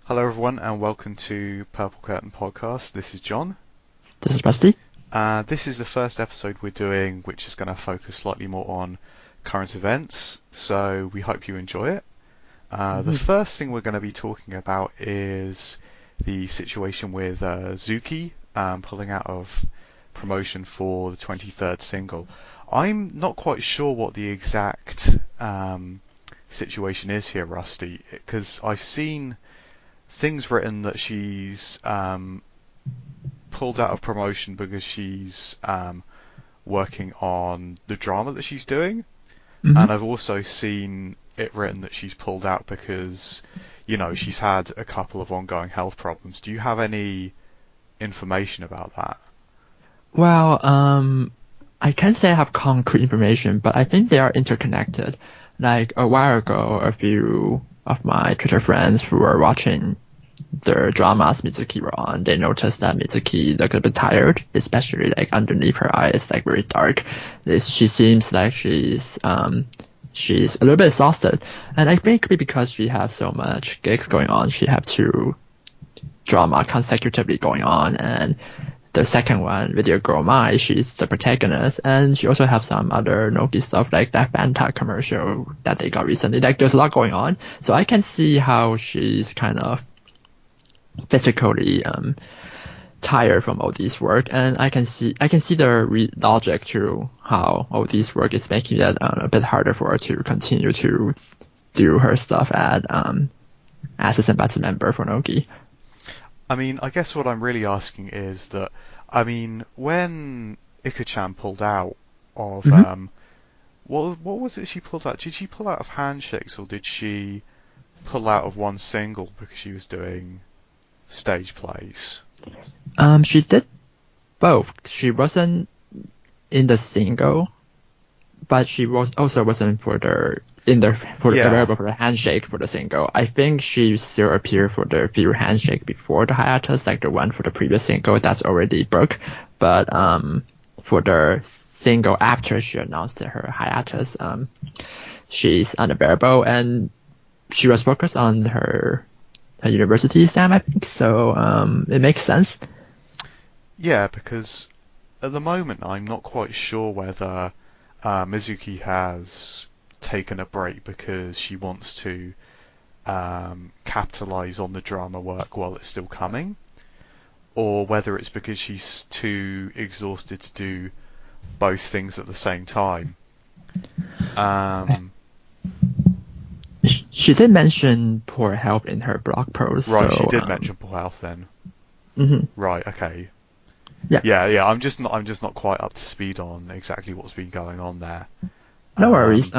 Hello, everyone, and welcome to Purple Curtain Podcast. This is John. This is Rusty. This is the first episode we're doing, which is going to focus slightly more on current events, so we hope you enjoy it. The first thing we're going to be talking about is the situation with Zuki pulling out of promotion for the 23rd single. I'm not quite sure what the exact situation is here, Rusty, because I've seen things written that she's pulled out of promotion because she's working on the drama that she's doing, and I've also seen it written that she's pulled out because, she's had a couple of ongoing health problems. Do you have any information about that? Well, I can't say I have concrete information, but I think they are interconnected. Like a while ago, a few of my Twitter friends who were watching the dramas Mitsuki were on, they noticed that Mitsuki looked a bit tired, especially like underneath her eyes, like very dark. She seems like she's a little bit exhausted, and I think maybe because she has so much gigs going on, she have two drama consecutively going on, and the second one, Video Girl Mai, she's the protagonist, and she also have some other Nogi stuff like that Fanta commercial that they got recently. Like there's a lot going on, so I can see how she's kind of physically tired from all this work, and I can see the logic to how all this work is making it a bit harder for her to continue to do her stuff as a senbatsu member for Nogi. I mean, I guess what I'm really asking is that, when Ika-chan pulled out of, what was it she pulled out? Did she pull out of handshakes, or did she pull out of one single because she was doing stage plays? She did both. She wasn't in the single, but she wasn't available for the handshake for the single. I think she still appeared for the few handshake before the hiatus, like the one for the previous single that's already broke. But for the single after she announced her hiatus, she's unavailable, and she was focused on her university exam, I think. So it makes sense. Yeah, because at the moment I'm not quite sure whether Mizuki has taken a break because she wants to capitalize on the drama work while it's still coming, or whether it's because she's too exhausted to do both things at the same time. She did mention poor health in her blog post. Right, so, she did mention poor health then. Right, okay. Yeah. I'm just not quite up to speed on exactly what's been going on there. No worries.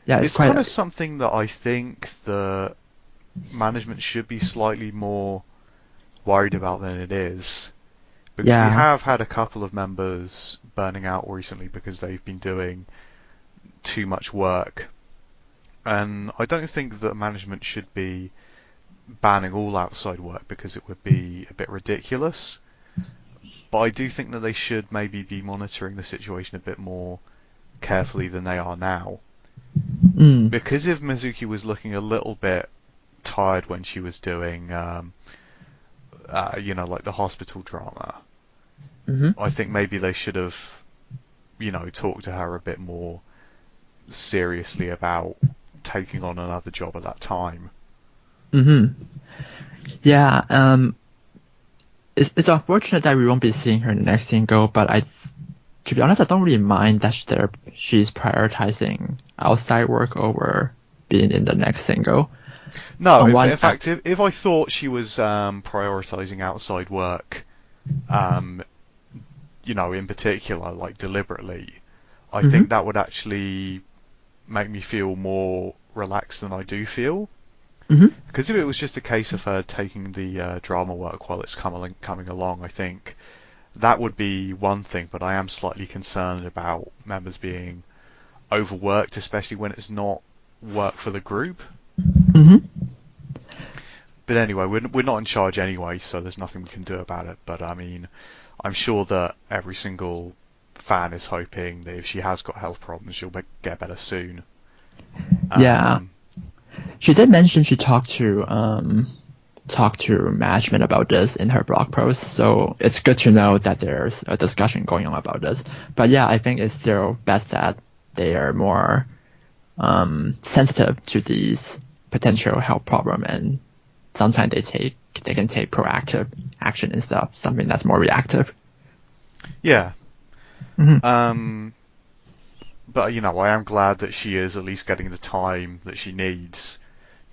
It's kind of something that I think the management should be slightly more worried about than it is. Because we have had a couple of members burning out recently because they've been doing too much work. And I don't think that management should be banning all outside work because it would be a bit ridiculous. But I do think that they should maybe be monitoring the situation a bit more carefully than they are now. Because if Mizuki was looking a little bit tired when she was doing, like the hospital drama, I think maybe they should have, talked to her a bit more seriously about taking on another job at that time. Yeah, it's unfortunate that we won't be seeing her in the next single, but to be honest, I don't really mind that she's prioritizing outside work over being in the next single. No, in fact, if I thought she was prioritizing outside work, in particular, like deliberately, I think that would actually make me feel more relaxed than I do feel. Because if it was just a case of her taking the drama work while it's coming along, I think that would be one thing, but I am slightly concerned about members being overworked, especially when it's not work for the group. But anyway, we're not in charge anyway, so there's nothing we can do about it. But I'm sure that every single fan is hoping that if she has got health problems, she'll get better soon. She did mention she talked to talked to management about this in her blog post, so it's good to know that there's a discussion going on about this. But yeah, I think it's still best that they are more sensitive to these potential health problem, and sometimes they can take proactive action instead of something that's more reactive. Yeah. Mm-hmm. But I am glad that she is at least getting the time that she needs.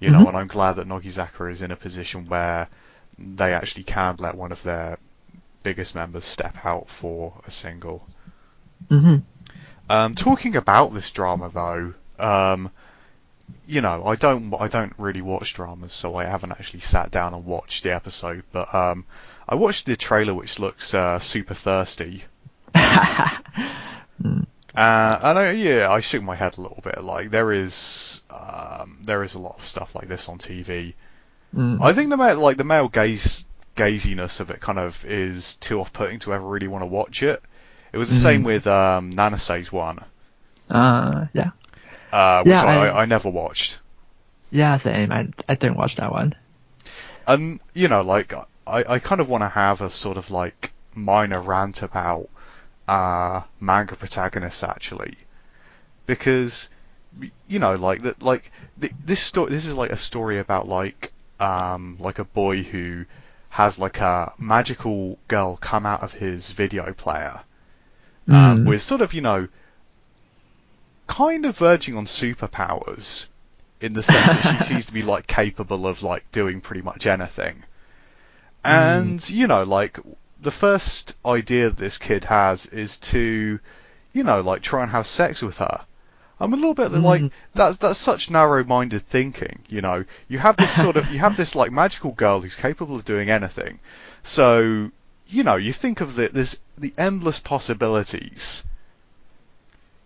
And I'm glad that Nogizaka is in a position where they actually can let one of their biggest members step out for a single. Talking about this drama though, I don't really watch dramas, so I haven't actually sat down and watched the episode. But I watched the trailer, which looks super thirsty. I shook my head a little bit. Like there is a lot of stuff like this on TV. I think the male gaziness of it kind of is too off-putting to ever really want to watch it. It was the same with Nanasei's one. Yeah. Which I never watched. Yeah, same. I didn't watch that one. I kind of want to have a sort of like minor rant about manga protagonists actually, because this is like a story about like a boy who has like a magical girl come out of his video player with sort of kind of verging on superpowers in the sense that she seems to be like capable of like doing pretty much anything, and the first idea this kid has is to, try and have sex with her. I'm a little bit like, that's such narrow-minded thinking, You have this like magical girl who's capable of doing anything. So, you think of the endless possibilities.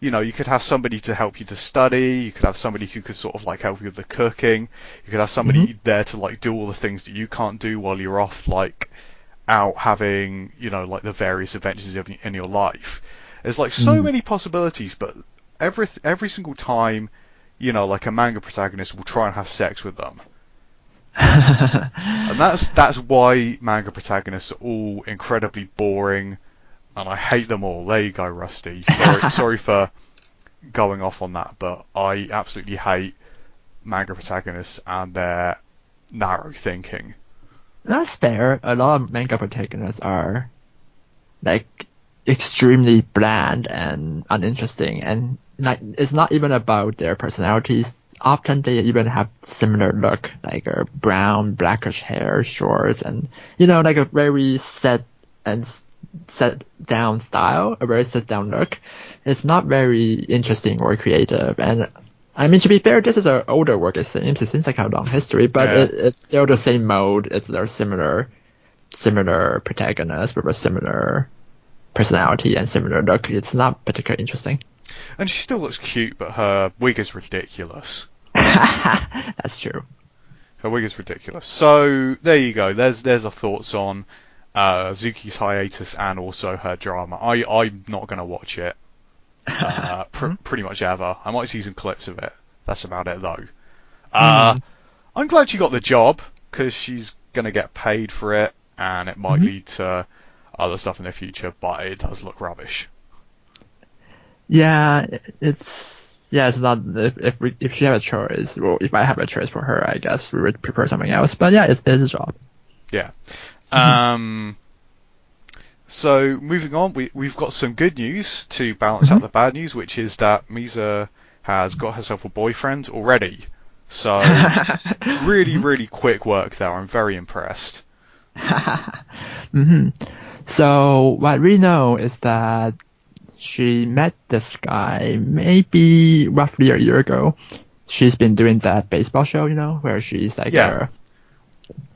You could have somebody to help you to study, you could have somebody who could sort of like help you with the cooking, you could have somebody there to like do all the things that you can't do while you're off like out having, like the various adventures in your life. There's like so many possibilities, but every single time, like a manga protagonist will try and have sex with them. And that's why manga protagonists are all incredibly boring, and I hate them all. There you go, Rusty. Sorry for going off on that, but I absolutely hate manga protagonists and their narrow thinking. That's fair. A lot of manga protagonists are like extremely bland and uninteresting, and like it's not even about their personalities. Often they even have similar look, like a brown, blackish hair, shorts, and like a very set down style, a very set down look. It's not very interesting or creative, and I mean, to be fair, this is an older work, it seems like a long history, but it's still the same mode. It's their similar protagonist with a similar personality and similar look. It's not particularly interesting. And she still looks cute, but her wig is ridiculous. That's true. Her wig is ridiculous. So, there you go. There's our thoughts on Zuki's hiatus and also her drama. I'm not going to watch it. Pretty much ever. I might see some clips of it. That's about it though. I'm glad she got the job because she's gonna get paid for it, and it might lead to other stuff in the future. But it does look rubbish. Yeah, it's not. If she had a choice, well, if I have a choice for her, I guess we would prefer something else. But yeah, it's a job. Yeah. So moving on, we've got some good news to balance out the bad news, which is that Misa has got herself a boyfriend already. So really, really quick work there. I'm very impressed. So what we know is that she met this guy maybe roughly a year ago. She's been doing that baseball show, where she's like an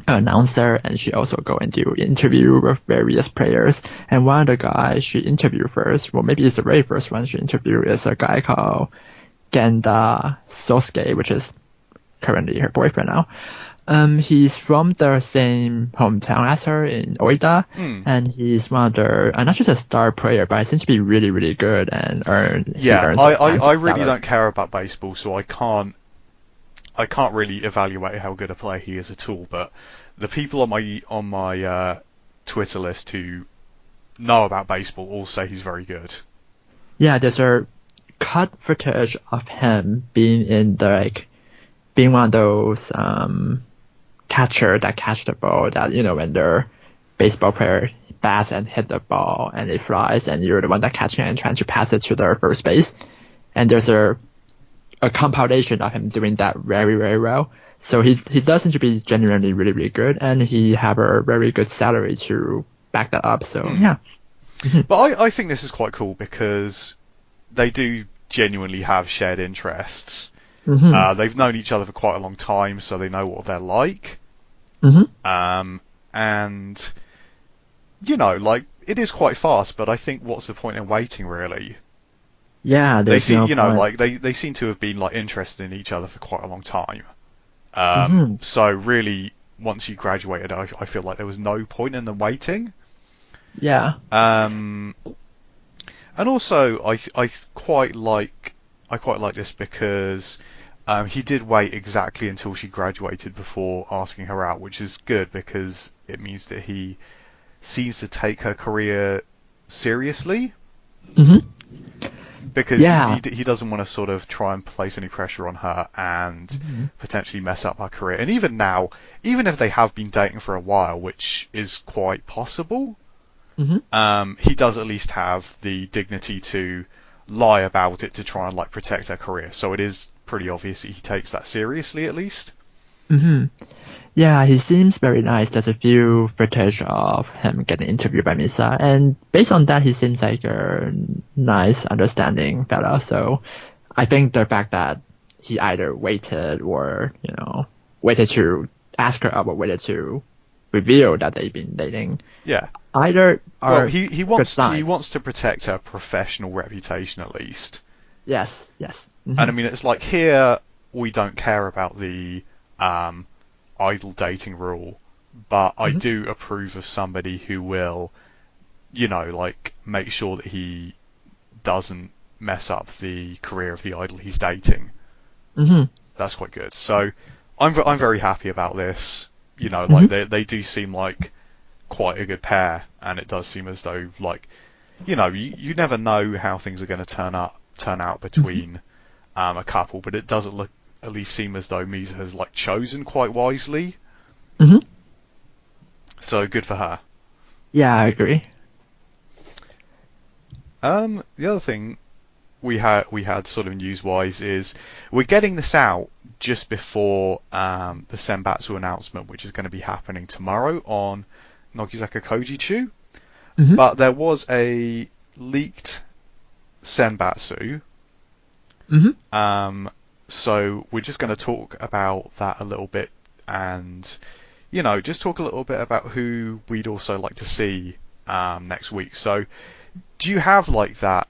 announcer, and she also go and do interview with various players. And one of the guys she interviewed first, well, maybe it's the very first one she interviewed, is a guy called Genda Sosuke, which is currently her boyfriend now. He's from the same hometown as her in Oita, and he's one of the, not just a star player, but he seems to be really, really good and earns. Yeah, I really don't care about baseball, so I can't I can't really evaluate how good a player he is at all, but the people on my Twitter list who know about baseball all say he's very good. Yeah, there's a cut footage of him being in being one of those catcher that catch the ball that, when the baseball player bats and hit the ball and it flies and you're the one that catching it and trying to pass it to the first base. And there's a compilation of him doing that very, very well. So he does seem to be genuinely really, really good, and he have a very good salary to back that up. So yeah. But I think this is quite cool because they do genuinely have shared interests. They've known each other for quite a long time, so they know what they're like. And it is quite fast, but I think what's the point in waiting, really? Yeah, they seem, point. they seem to have been interested in each other for quite a long time. So really, once you graduated, I feel like there was no point in them waiting. Yeah. And also, I quite like this because he did wait exactly until she graduated before asking her out, which is good because it means that he seems to take her career seriously. Because he doesn't want to sort of try and place any pressure on her and potentially mess up her career. And even now, even if they have been dating for a while, which is quite possible, he does at least have the dignity to lie about it to try and protect her career. So it is pretty obvious that he takes that seriously, at least. Yeah, he seems very nice. There's a few footage of him getting interviewed by Misa, and based on that, he seems like a nice, understanding fella. So I think the fact that he either waited or, waited to ask her out or waited to reveal that they've been dating. Yeah. Either are well, he wants to protect her professional reputation, at least. Yes. And I mean, it's like here we don't care about the idle dating rule, but I do approve of somebody who will, make sure that he doesn't mess up the career of the idol he's dating. That's quite good. So I'm very happy about this. They do seem like quite a good pair, and it does seem as though you never know how things are going to turn out between a couple, but it doesn't at least seem as though Misa has chosen quite wisely. So good for her. Yeah, I agree. The other thing we had sort of news-wise is we're getting this out just before the senbatsu announcement, which is going to be happening tomorrow on Nogizaka Kojichu. But there was a leaked senbatsu. So we're just going to talk about that a little bit and, just talk a little bit about who we'd also like to see next week. So do you have that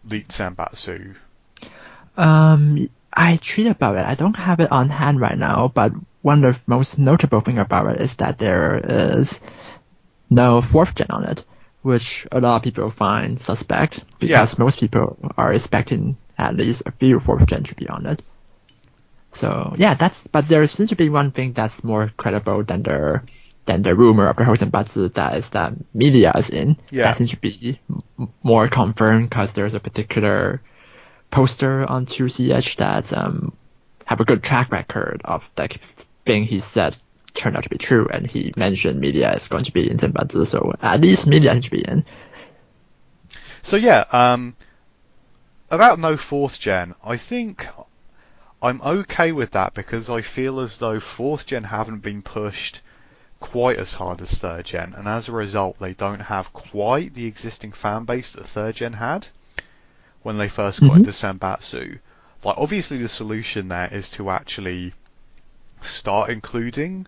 leaked senbatsu? I tweet about it. I don't have it on hand right now, but one of the most notable thing about it is that there is no 4th gen on it, which a lot of people find suspect because most people are expecting at least a few 4th gen to be on it. So yeah, but there seems to be one thing that's more credible than the rumor of the whole senbatsu, that is that media is in. That seems to be more confirmed because there's a particular poster on 2CH that have a good track record of that thing he said turned out to be true, and he mentioned media is going to be in senbatsu, so at least media seems to be in. So yeah, about no 4th gen, I think I'm okay with that because I feel as though 4th gen haven't been pushed quite as hard as 3rd gen, and as a result they don't have quite the existing fan base that 3rd gen had when they first got into senbatsu. Obviously the solution there is to actually start including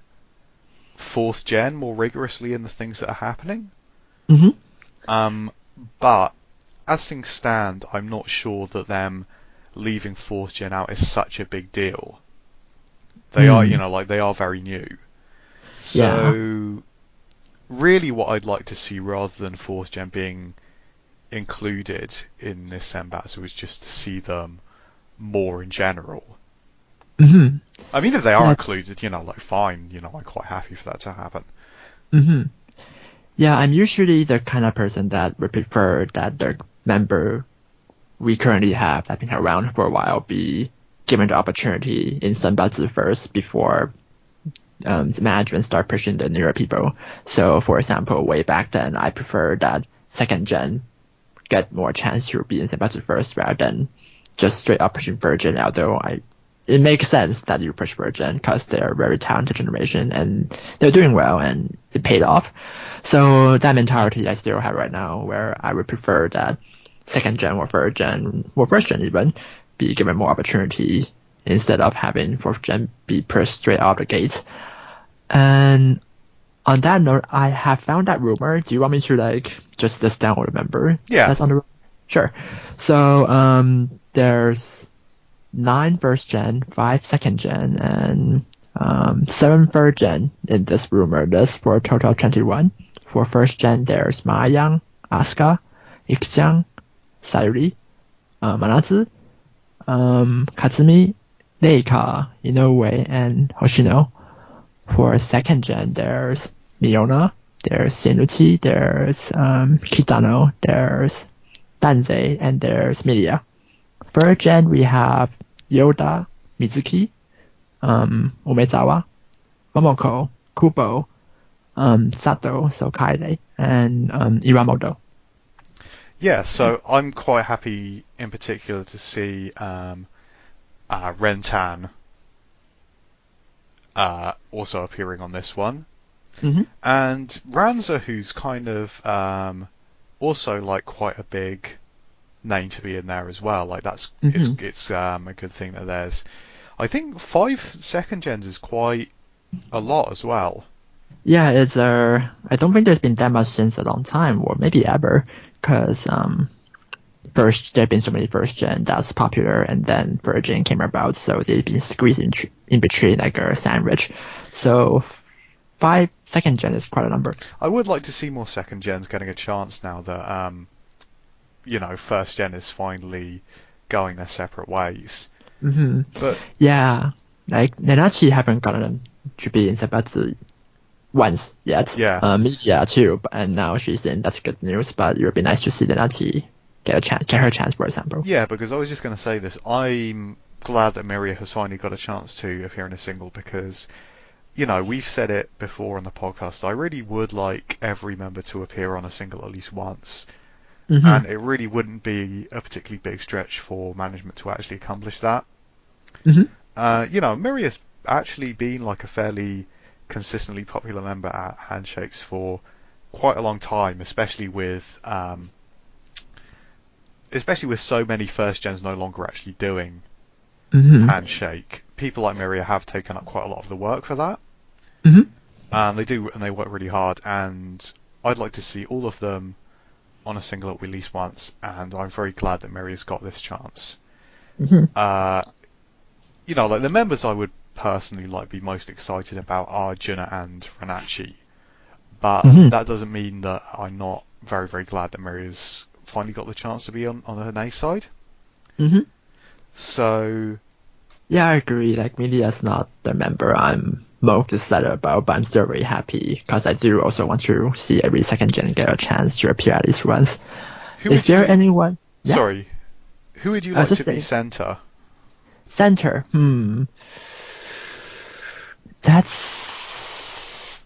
4th gen more rigorously in the things that are happening. But as things stand, I'm not sure that them leaving 4th gen out is such a big deal. They are, they are very new. So really what I'd like to see, rather than 4th gen being included in this senbatsu, is just to see them more in general. Hmm. I mean, if they are Yeah. included, like fine, I'm quite happy for that to happen. Hmm. Yeah, I'm usually the kind of person that would prefer that the member we currently have that been around for a while be given the opportunity in senbatsu first before the management start pushing the newer people. So, for example, way back then, I prefer that second gen get more chance to be in senbatsu first rather than just straight up pushing virgin. Although it makes sense that you push virgin because they're a very talented generation and they're doing well and it paid off. So that mentality I still have right now, where I would prefer that second gen or third gen or first gen even be given more opportunity instead of having fourth gen be pushed straight out the gate. And on that note, I have found that rumor. Do you want me to just list down or remember Yeah. that's on the rumor? Sure. So there's 9 first gen, 5 second gen, and 7 third gen in this rumor list for a total of 21. For first gen, there's Mayang, Asuka, Ikjang, Sayuri, Manatsu, Katsumi, Reika, Inoue, and Hoshino. For second gen, there's Miona, there's Senuchi, there's Kitano, there's Danzei, and there's Milia. Third gen, we have Yoda, Mizuki, Umezawa, Momoko, Kubo, Sato, so Kaide, and Iramoto. Yeah, so I'm quite happy in particular to see Rentan also appearing on this one. Mm-hmm. And Ranza, who's kind of also like quite a big name to be in there as well. Like Mm-hmm. it's a good thing that there's. I think 5 second gens is quite a lot as well. Yeah, it's I don't think there's been that much since a long time, or maybe ever, because first there've been so many first gen that's popular, and then third gen came about, so they've been squeezed in between like a sandwich. So 5 second gen is quite a number. I would like to see more second gens getting a chance now that first gen is finally going their separate ways. Mm-hmm. But Yeah, like Nenachi haven't gotten to be in Senbatsu once yet. yeah, Media too, and now she's in. That's good news. But it would be nice to see Nenachi get her chance, for example. yeah, because I was just going to say this. I'm glad that Miria has finally got a chance to appear in a single because, we've said it before on the podcast. I really would like every member to appear on a single at least once. Mm-hmm. And it really wouldn't be a particularly big stretch for management to actually accomplish that. Mm-hmm. Miria's actually been like a fairly consistently popular member at Handshakes for quite a long time, especially with so many first gens no longer actually doing Mm-hmm. Handshake. People like Miria have taken up quite a lot of the work for that. Mm-hmm. They do, and they work really hard. And I'd like to see all of them on a single at least once, and I'm very glad that Miria's got this chance. Mm-hmm. Like the members I would personally be most excited about are Juna and Renachi, but Mm-hmm. that doesn't mean that I'm not very, very glad that Miria's finally got the chance to be on her A side. Mm-hmm. So Yeah, I agree. Like, Media's not the member I'm most excited about, but I'm still very happy because I do also want to see every second gen get a chance to appear at least once. Is there anyone? Yeah, Sorry, who would you I was like just to be saying. center? Center. That's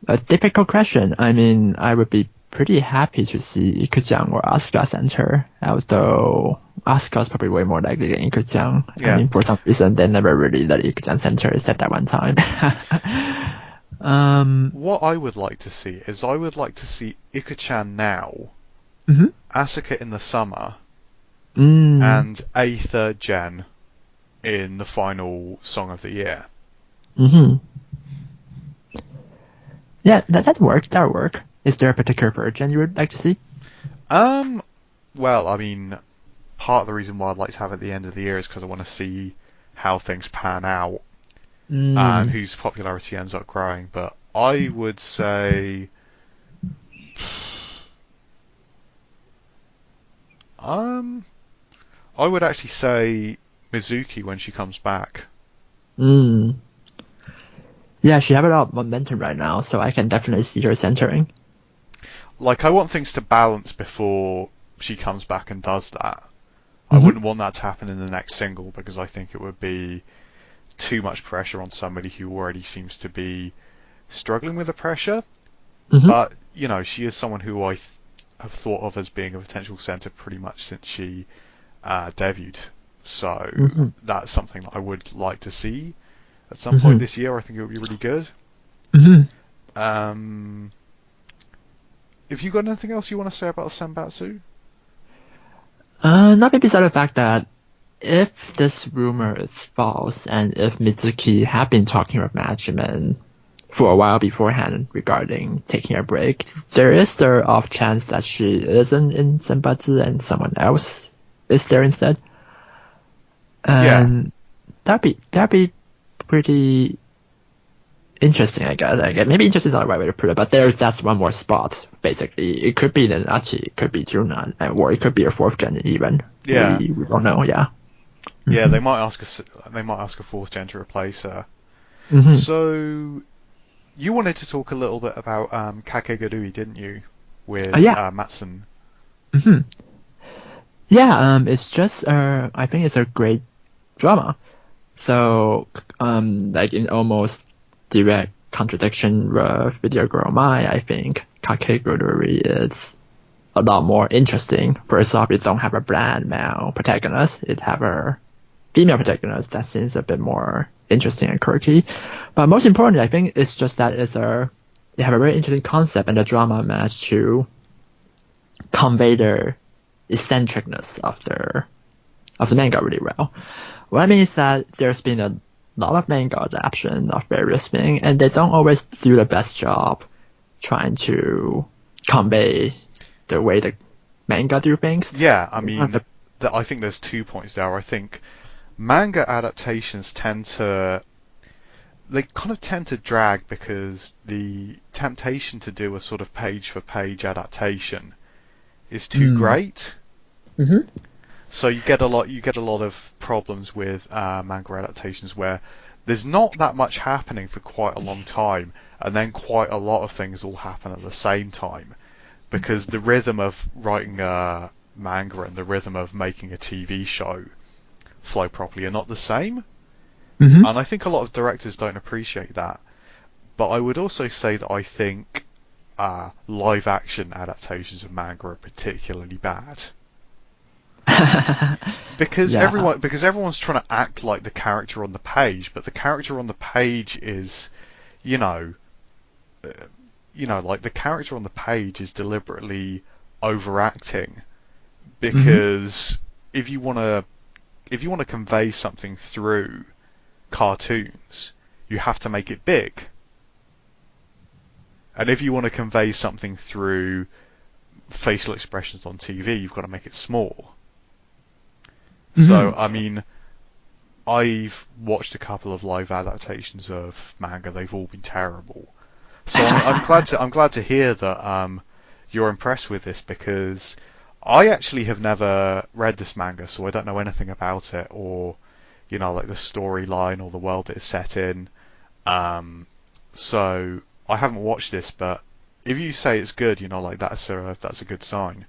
a difficult question. I mean, I would be pretty happy to see Ikujang or Asuka center, although Asuka's probably way more likely than Ikujang. Yeah. I mean, for some reason, they never really let Ikujang center except that one time. What I would like to see is Ikuchan now, Mm-hmm. Asuka in the summer, Mm, and a third gen in the final song of the year. mm-hmm. Yeah, that'd work. That'd work. Is there a particular version you would like to see? Well, I mean, part of the reason why I'd like to have it at the end of the year is because I want to see how things pan out and whose popularity ends up growing. But I would say, I would actually say Mizuki when she comes back. Mm. Yeah, she have a lot of momentum right now, so I can definitely see her centering. Like, I want things to balance before she comes back and does that. I Mm-hmm. wouldn't want that to happen in the next single because I think it would be too much pressure on somebody who already seems to be struggling with the pressure. Mm-hmm. But, you know, she is someone who I have thought of as being a potential centre pretty much since she debuted. So Mm-hmm. that's something that I would like to see at some point Mm-hmm. this year. I think it would be really good. Mm-hmm. Um, have you got anything else you want to say about senbatsu? Not maybe beside the fact that if this rumor is false and if Mitsuki had been talking with management for a while beforehand regarding taking a break, there is the off chance that she isn't in senbatsu and someone else is there instead. Yeah, And that'd be pretty interesting, I guess. Maybe interesting is not the right way to put it, but that's one more spot. Basically, it could be Nenachi, it could be Junan, or it could be a fourth gen even. yeah, We don't know. Yeah. yeah. Hmm. They might ask a fourth gen to replace her. Hmm. So you wanted to talk a little bit about Kakegurui, didn't you, with Yeah. Mattsun? Hmm. Yeah. It's just I think it's a great drama. So like in almost direct contradiction with Video Girl Mai, I think Kakegurui is a lot more interesting. First off, it don't have a bland male protagonist. It have a female protagonist that seems a bit more interesting and quirky. But most importantly, I think it's just that they have a very interesting concept and the drama managed to convey the eccentricness of the manga really well. What I mean is that there's been a lot of manga adaptation of various things, and they don't always do the best job trying to convey the way the manga do things. Yeah, I One of mean, I think there's 2 points there. I think manga adaptations they kind of tend to drag because the temptation to do a sort of page for page adaptation is too Mm. great. Mm-hmm. So you get a lot of problems with manga adaptations where there's not that much happening for quite a long time, and then quite a lot of things all happen at the same time because the rhythm of writing a manga and the rhythm of making a TV show flow properly are not the same. Mm-hmm. And I think a lot of directors don't appreciate that. But I would also say that I think live action adaptations of manga are particularly bad. Yeah. Because everyone's trying to act like the character on the page, but the character on the page is, you know, uh, like the character on the page is deliberately overacting Mm-hmm. because if you want to convey something through cartoons, you have to make it big. And if you want to convey something through facial expressions on TV, you've got to make it small. So, Mm-hmm. I mean, I've watched a couple of live adaptations of manga. They've all been terrible. So I'm glad to hear that you're impressed with this because I actually have never read this manga, so I don't know anything about it or like the storyline or the world it's set in. Um, so I haven't watched this, but if you say it's good, like that's a good sign.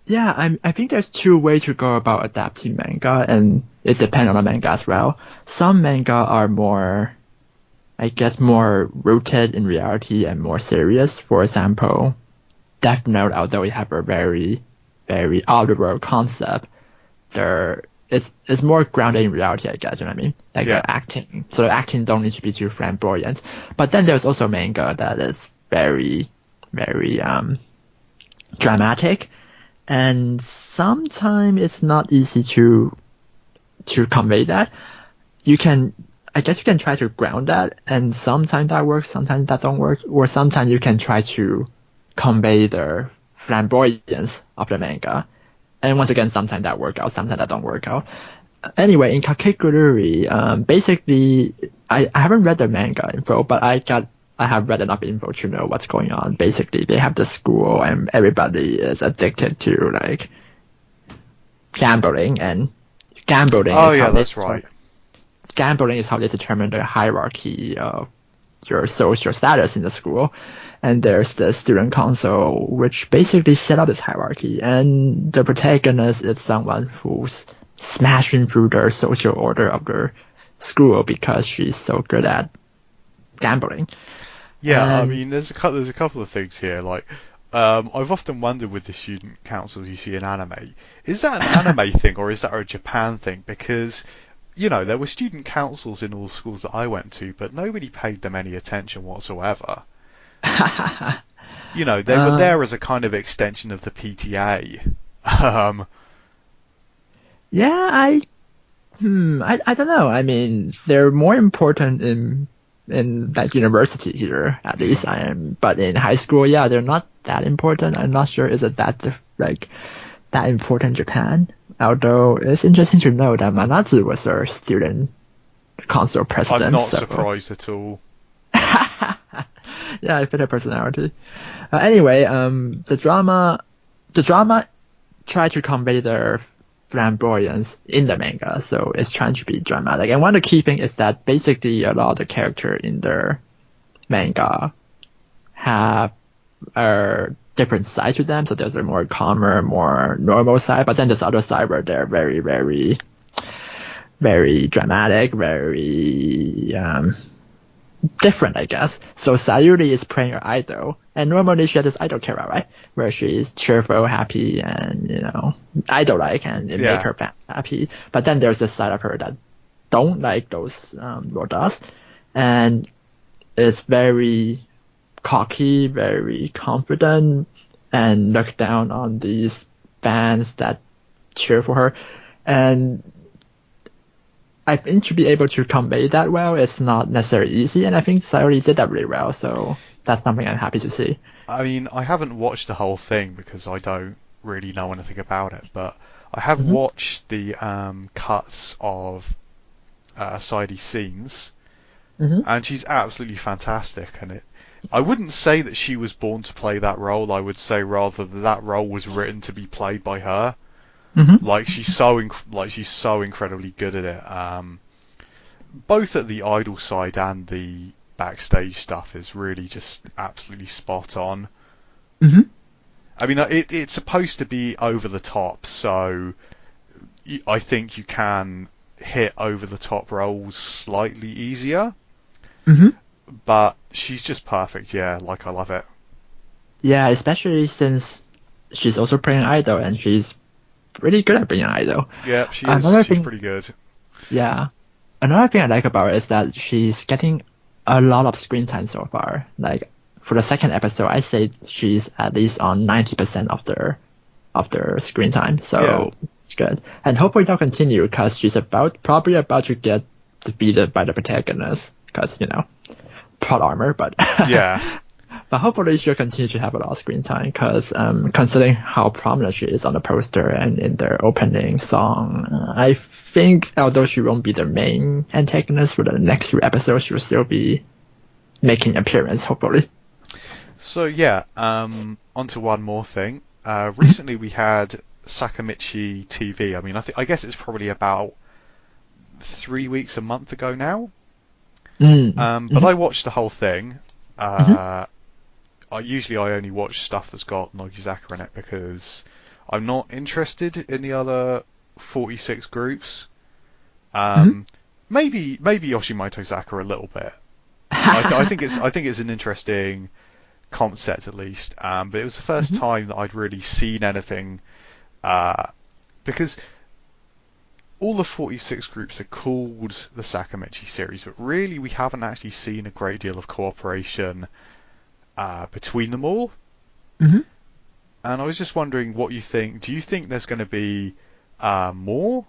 Yeah, I think there's two ways to go about adapting manga, and it depends on the manga as well. Some manga are more, I guess, more rooted in reality and more serious. For example, Death Note, although it have a very, very out of the world concept, it's more grounded in reality, I guess, you know what I mean? Like Yeah. the acting. So the acting don't need to be too flamboyant. But then there's also manga that is very, very dramatic. And sometimes it's not easy to convey that. I guess you can try to ground that, and sometimes that works, sometimes that don't work, or sometimes you can try to convey the flamboyance of the manga. And once again, sometimes that work out, sometimes that don't work out. Anyway, in Kakegurui, basically, I haven't read the manga info, but I have read enough info to know what's going on. Basically, they have the school and everybody is addicted to like gambling and gambling Oh is yeah, how they that's right. gambling is how they determine the hierarchy of your social status in the school. And there's the student council, which basically set up this hierarchy. And the protagonist is someone who's smashing through the social order of the school because she's so good at gambling. Yeah, I And mean, there's a couple of things here. Like, I've often wondered with the student councils you see in anime, is that an anime thing or is that a Japan thing? Because, you know, there were student councils in all the schools that I went to, but nobody paid them any attention whatsoever. You know, they were there as a kind of extension of the PTA. Um, yeah, I don't know. I mean, they're more important in like university here, at least I am. But in high school, yeah, they're not that important. I'm not sure is it like that important in Japan. Although it's interesting to know that Manatsu was our student council president. I'm not so. surprised at all. Yeah, I fit her personality. Anyway, the drama tried to convey their flamboyance in the manga, so it's trying to be dramatic. And one of the key things is that basically a lot of the characters in the manga have a different side to them. So there's a more calmer, more normal side, but then there's other side where they're very, very, very dramatic, very different, I guess. So Sayuri is playing her idol, and normally she has this idol character, right? Where she's cheerful, happy, and, you know, idol-like, and it make her fans happy. But then there's this side of her that don't like those does, and is very cocky, very confident, and look down on these fans that cheer for her. And I think to be able to convey that well, it's not necessarily easy, and I think Sayuri did that really well, so that's something I'm happy to see. I mean, I haven't watched the whole thing because I don't really know anything about it, but I have watched the cuts of Sadie's scenes, and she's absolutely fantastic. And I wouldn't say that she was born to play that role. I would say rather that that role was written to be played by her. Like she's so incredibly good at it. Both at the idol side and the backstage stuff is really just absolutely spot on. I mean, it's supposed to be over the top, so I think you can hit over the top roles slightly easier. But she's just perfect. Yeah, like I love it. Yeah, especially since she's also playing idol, and she's really good at being an idol. Yeah, she is. She's pretty good. Yeah. Another thing I like about her is that she's getting a lot of screen time so far. Like, for the second episode, I say she's at least on 90% of their screen time. So it's good. And hopefully they'll continue, because she's probably about to get defeated by the protagonist. Because, you know, plot armor, but yeah. But hopefully she'll continue to have a lot of screen time, because considering how prominent she is on the poster and in their opening song, I think although she won't be the main antagonist for the next few episodes, she'll still be making an appearance, hopefully. So yeah, onto one more thing. Recently we had Sakamichi TV. I mean, I guess it's probably about 3 weeks, a month ago now. But I watched the whole thing. I only watch stuff that's got Nogizaka in it because I'm not interested in the other 46 groups. Maybe Yoshimoto Zaka a little bit. I think it's an interesting concept at least. But it was the first time that I'd really seen anything, because all the 46 groups are called the Sakamichi series, but really we haven't actually seen a great deal of cooperation between them all. And I was just wondering what you think. Do you think there's going to be more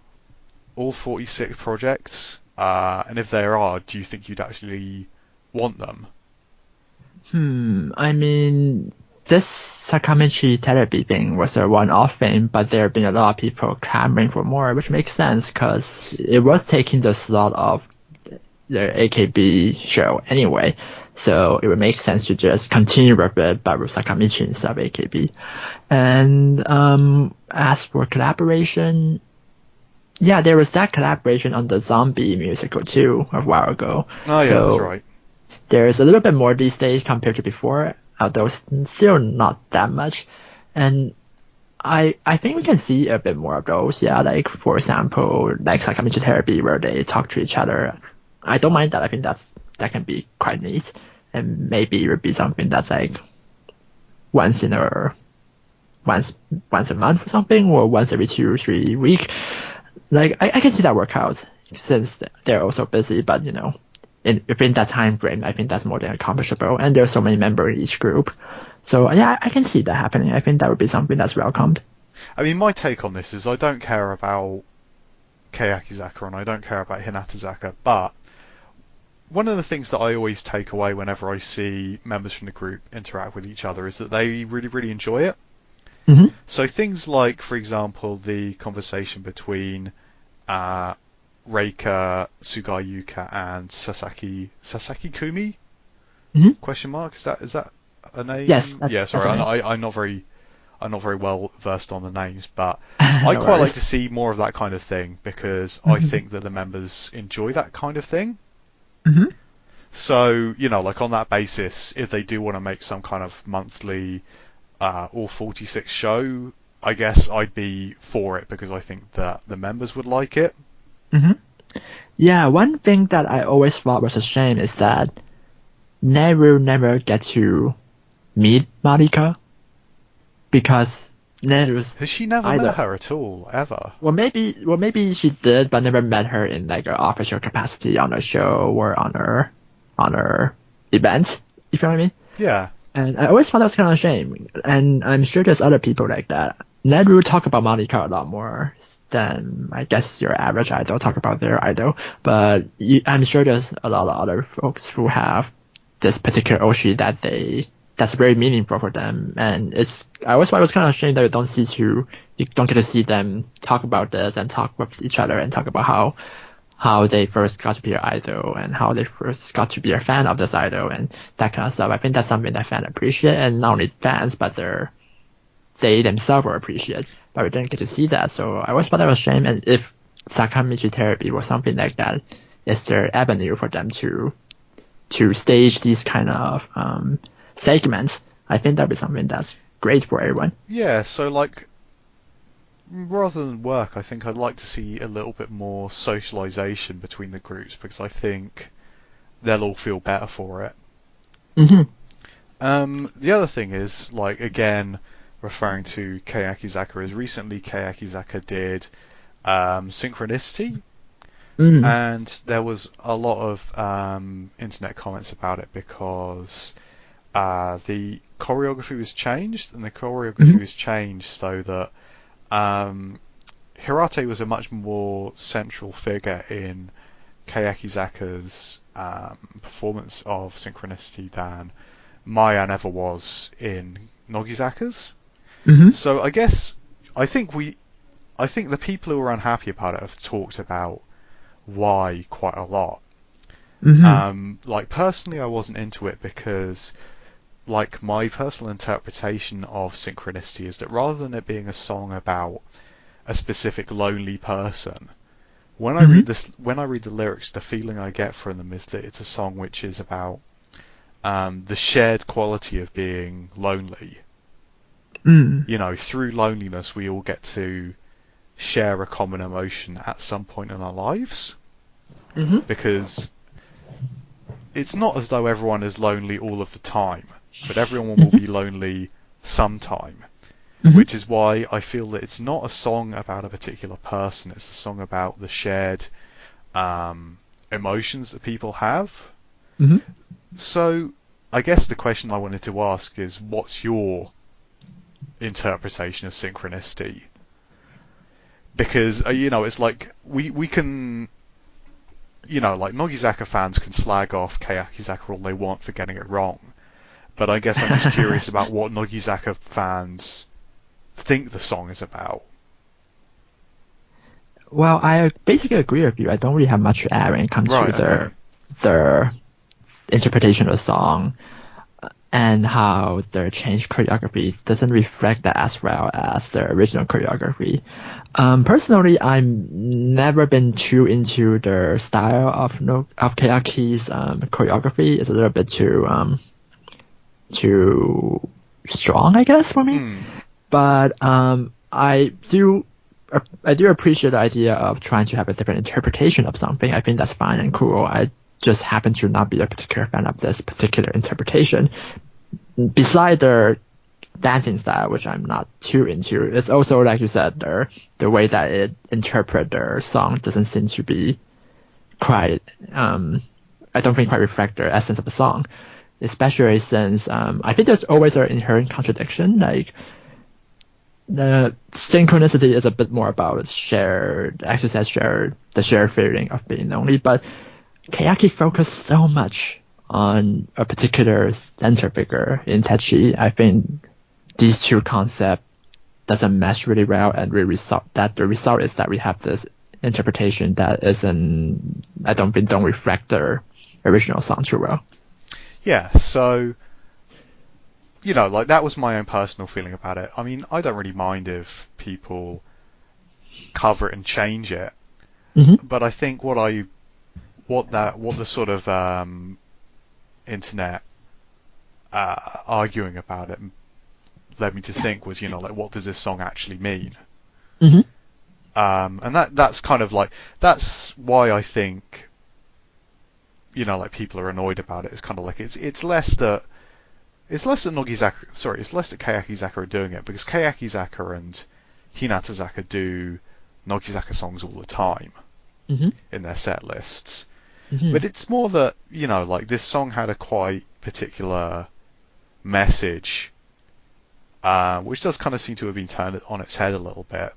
all 46 projects? And if there are, do you think you'd actually want them? I mean, this Sakamichi therapy thing was a one-off thing, but there have been a lot of people clamoring for more, which makes sense because it was taking the slot of the AKB show anyway. So it would make sense to just continue with it, but with Sakamichi instead of AKB. And as for collaboration, Yeah, there was that collaboration on the zombie musical too a while ago. Oh yeah, that's So right. there's a little bit more these days compared to before, although still not that much. And I think we can see a bit more of those. Yeah, like for example, like psychometric therapy where they talk to each other. I don't mind that. I think that can be quite neat, and maybe it would be something that's like once in a once once a month or something, or once every 2 or 3 week. Like I can see that work out since they're also busy, but within that time frame, I think that's more than accomplishable. And there's so many members in each group, so yeah, I can see that happening. I think that would be something that's welcomed. I mean, my take on this is I don't care about Keyakizaka and I don't care about Hinatazaka, but one of the things that I always take away whenever I see members from the group interact with each other is that they really, really enjoy it. Hmm. So things like, for example, the conversation between Reika, Sugayuka, and Sasaki Kumi? Hmm. Question mark? Is that a name? Yes, Yeah, that's sorry, a name. I'm not very well versed on the names, but I No quite like to worries. see more of that kind of thing because I Hmm. think that the members enjoy that kind of thing. Hmm. So, like on that basis, if they do want to make some kind of monthly all 46 show, I guess I'd be for it because I think that the members would like it. Hmm. Yeah, one thing that I always thought was a shame is that never get to meet Marika because Neru's Has she never met either. her at all, ever? Well, maybe she did, but never met her in like an official capacity on a show or on her event. If you know what I mean. Yeah. And I always thought that was kind of a shame. And I'm sure there's other people like that. Nedru talk about Monica a lot more than I guess your average idol talk about their idol. But I'm sure there's a lot of other folks who have this particular Oshi that's very meaningful for them. And I always thought it was kind of a shame that you don't get to see them talk about this and talk with each other and talk about how they first got to be an idol and how they first got to be a fan of this idol and that kind of stuff. I think that's something that fans appreciate, and not only fans, but they themselves will appreciate. But we didn't get to see that, so I always thought that was a shame. And if Sakamichi therapy was something like that, is their avenue for them to stage these kind of segments, I think that'd be something that's great for everyone. Yeah, so like, rather than work, I think I'd like to see a little bit more socialization between the groups because I think they'll all feel better for it. Hmm. The other thing is, like, again, referring to Keyakizaka, is recently Keyakizaka did Synchronicity, Mm. and there was a lot of internet comments about it because the choreography was changed, and the choreography Hmm. was changed so that Hirate was a much more central figure in Keyakizaka's performance of Synchronicity than Mayan ever was in Nogizaka's. Hmm. So I think the people who are unhappy about it have talked about why quite a lot. Hmm. Like personally, I wasn't into it because, like, my personal interpretation of Synchronicity is that rather than it being a song about a specific lonely person, Hmm. when I read the lyrics, the feeling I get from them is that it's a song which is about the shared quality of being lonely. Mm. Through loneliness, we all get to share a common emotion at some point in our lives Hmm. because it's not as though everyone is lonely all of the time, but everyone will Hmm. be lonely sometime, Hmm. which is why I feel that it's not a song about a particular person, it's a song about the shared emotions that people have. Hmm. So I guess the question I wanted to ask is, what's your interpretation of synchronicity? Because it's like we can, like Nogizaka fans can slag off Keyakizaka all they want for getting it wrong, but I guess I'm just curious about what Nogizaka fans think the song is about. Well, I basically agree with you. I don't really have much to add when it comes to Right. Okay. their interpretation of the song. and how their change choreography doesn't reflect that as well as the original choreography. Personally, I've never been too into the style of Kayaki's choreography. It's a little bit too strong, I guess, for me. But I do appreciate the idea of trying to have a different interpretation of something. I think that's fine and cool. I just happen to not be a particular fan of this particular interpretation. Beside the dancing style, which I'm not too into, it's also, like you said, the way that it interprets the song doesn't seem to be quite, I don't think quite reflect the essence of the song. Especially since I think there's always an inherent contradiction. Like the synchronicity is a bit more about the shared feeling of being lonely, but Kayaki focused so much on a particular center figure in Techi. I think these two concepts doesn't mesh really well, and the result is that we have this interpretation that don't reflect the original song too well. Yeah, so, like, that was my own personal feeling about it. I mean, I don't really mind if people cover it and change it, but I think what the sort of internet arguing about it led me to think was, like, what does this song actually mean? And that's kind of like, that's why I think, like, people are annoyed about it. It's kind of like it's less that Kayakizaka are doing it, because Kayakizaka and Hinatazaka do Nogizaka songs all the time in their set lists. But it's more that, like, this song had a quite particular message, which does kind of seem to have been turned on its head a little bit.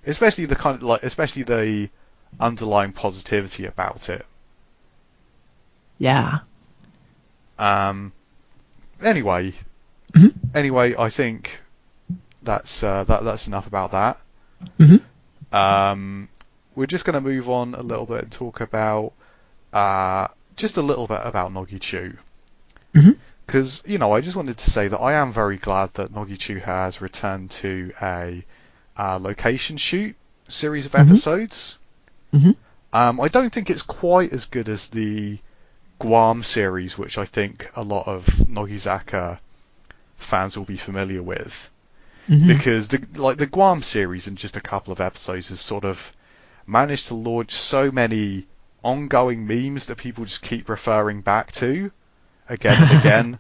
Especially the underlying positivity about it. Yeah. Anyway, I think that's enough about that. We're just going to move on a little bit and talk about just a little bit about Nogichu. Because, I just wanted to say that I am very glad that Nogichu has returned to a location shoot series of episodes. I don't think it's quite as good as the Guam series, which I think a lot of Nogizaka fans will be familiar with, because the Guam series in just a couple of episodes has sort of managed to launch so many ongoing memes that people just keep referring back to again and again.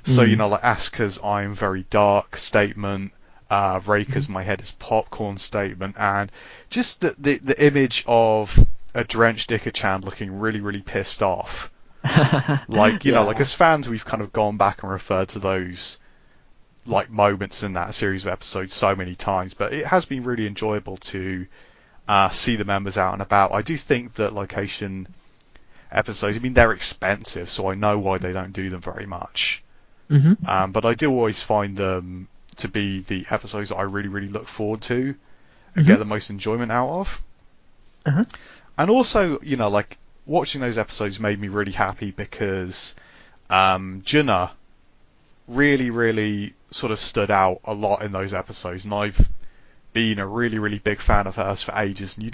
So, like Asuka's "I'm very dark" statement, Reika's "my head is popcorn" statement, and just the image of a drenched Ika-chan looking really, really pissed off. Like, like, as fans, we've kind of gone back and referred to those, like, moments in that series of episodes so many times, but it has been really enjoyable to see the members out and about. I do think that location episodes, I mean, they're expensive, so I know why they don't do them very much. But I do always find them to be the episodes that I really, really look forward to and get the most enjoyment out of. And also, like, watching those episodes made me really happy because Junna really, really sort of stood out a lot in those episodes, and I've been a really, really big fan of hers for ages. And you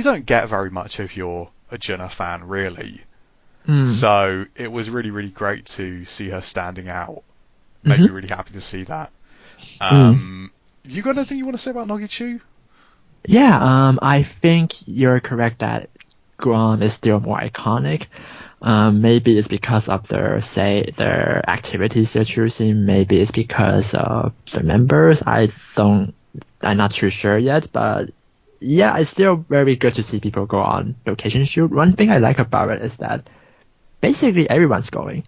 don't get very much if you're a Junna fan, really. So it was really, really great to see her standing out. Made me really happy to see that. You got anything you want to say about Nogichu? Yeah, I think you're correct that Guam is still more iconic. Maybe it's because of their activities they're choosing. Maybe it's because of the members. I'm not too sure yet, but yeah, it's still very good to see people go on location shoot. One thing I like about it is that basically everyone's going.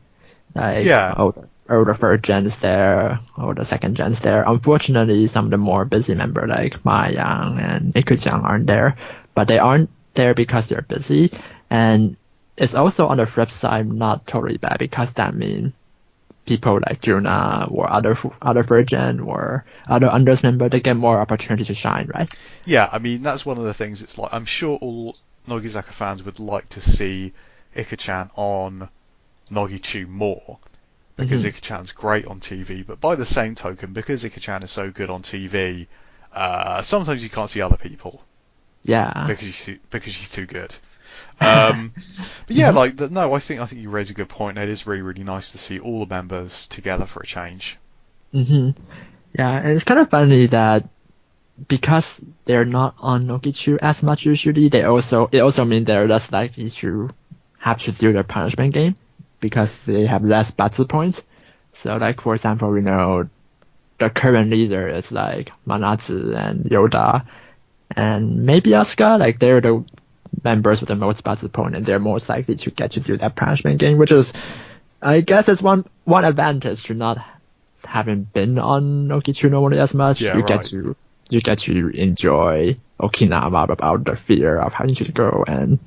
Like, the third gen is there, or the second gen is there. Unfortunately, some of the more busy members like Ma Yang and Ikuchan aren't there, but they aren't there because they're busy. And it's also, on the flip side, not totally bad, because that means people like Juna or other virgin or other unders member, they get more opportunity to shine, right? Yeah, I mean, that's one of the things. It's like, I'm sure all Nogizaka fans would like to see Ika-chan on Nogichu more, because Ika-chan's great on TV, but by the same token, because Ika-chan is so good on TV, sometimes you can't see other people. Yeah. Because she's too good. But yeah, no, I think you raise a good point. It is really, really nice to see all the members together for a change. Yeah, and it's kind of funny that because they're not on Nokichu as much usually, it also means they're less likely to have to do their punishment game because they have less batsu points. So like for example, we know the current leader is like Manatsu and Yoda and maybe Asuka, like they're the members with the most batsu point and they're most likely to get to do that punishment game, which is, I guess, it's one advantage to not having been on Nokichu normally as much. Yeah, you get to enjoy Okinawa without the fear of having to go and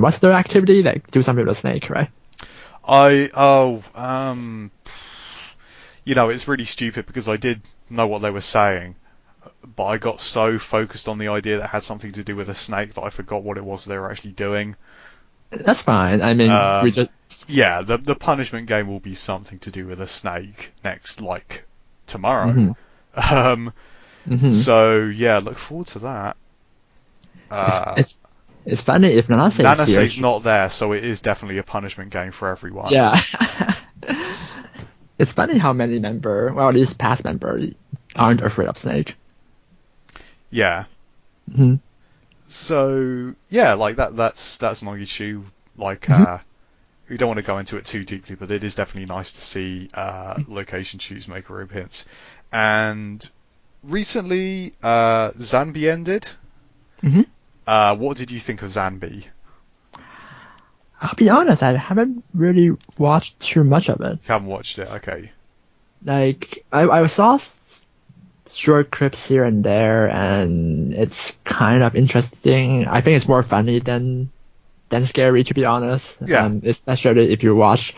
what's their activity? Like do something with a snake, right? It's really stupid because I did know what they were saying, but I got so focused on the idea that it had something to do with a snake that I forgot what it was they were actually doing. That's fine. I mean, we just... Yeah, the punishment game will be something to do with a snake next, like, tomorrow. So, yeah, look forward to that. It's funny if Nanase's not there, so it is definitely a punishment game for everyone. Yeah. It's funny how many members, well, at least past members, aren't afraid of snake. Yeah. So, yeah, like that's Nogishu. Like, we don't want to go into it too deeply, but it is definitely nice to see location shoes make a appearance. And recently, Zanbi ended. What did you think of Zanbi? I'll be honest, I haven't really watched too much of it. You haven't watched it, okay. Like, I saw short clips here and there, and it's kind of interesting. I think it's more funny than scary, to be honest. Yeah. Especially if you watch,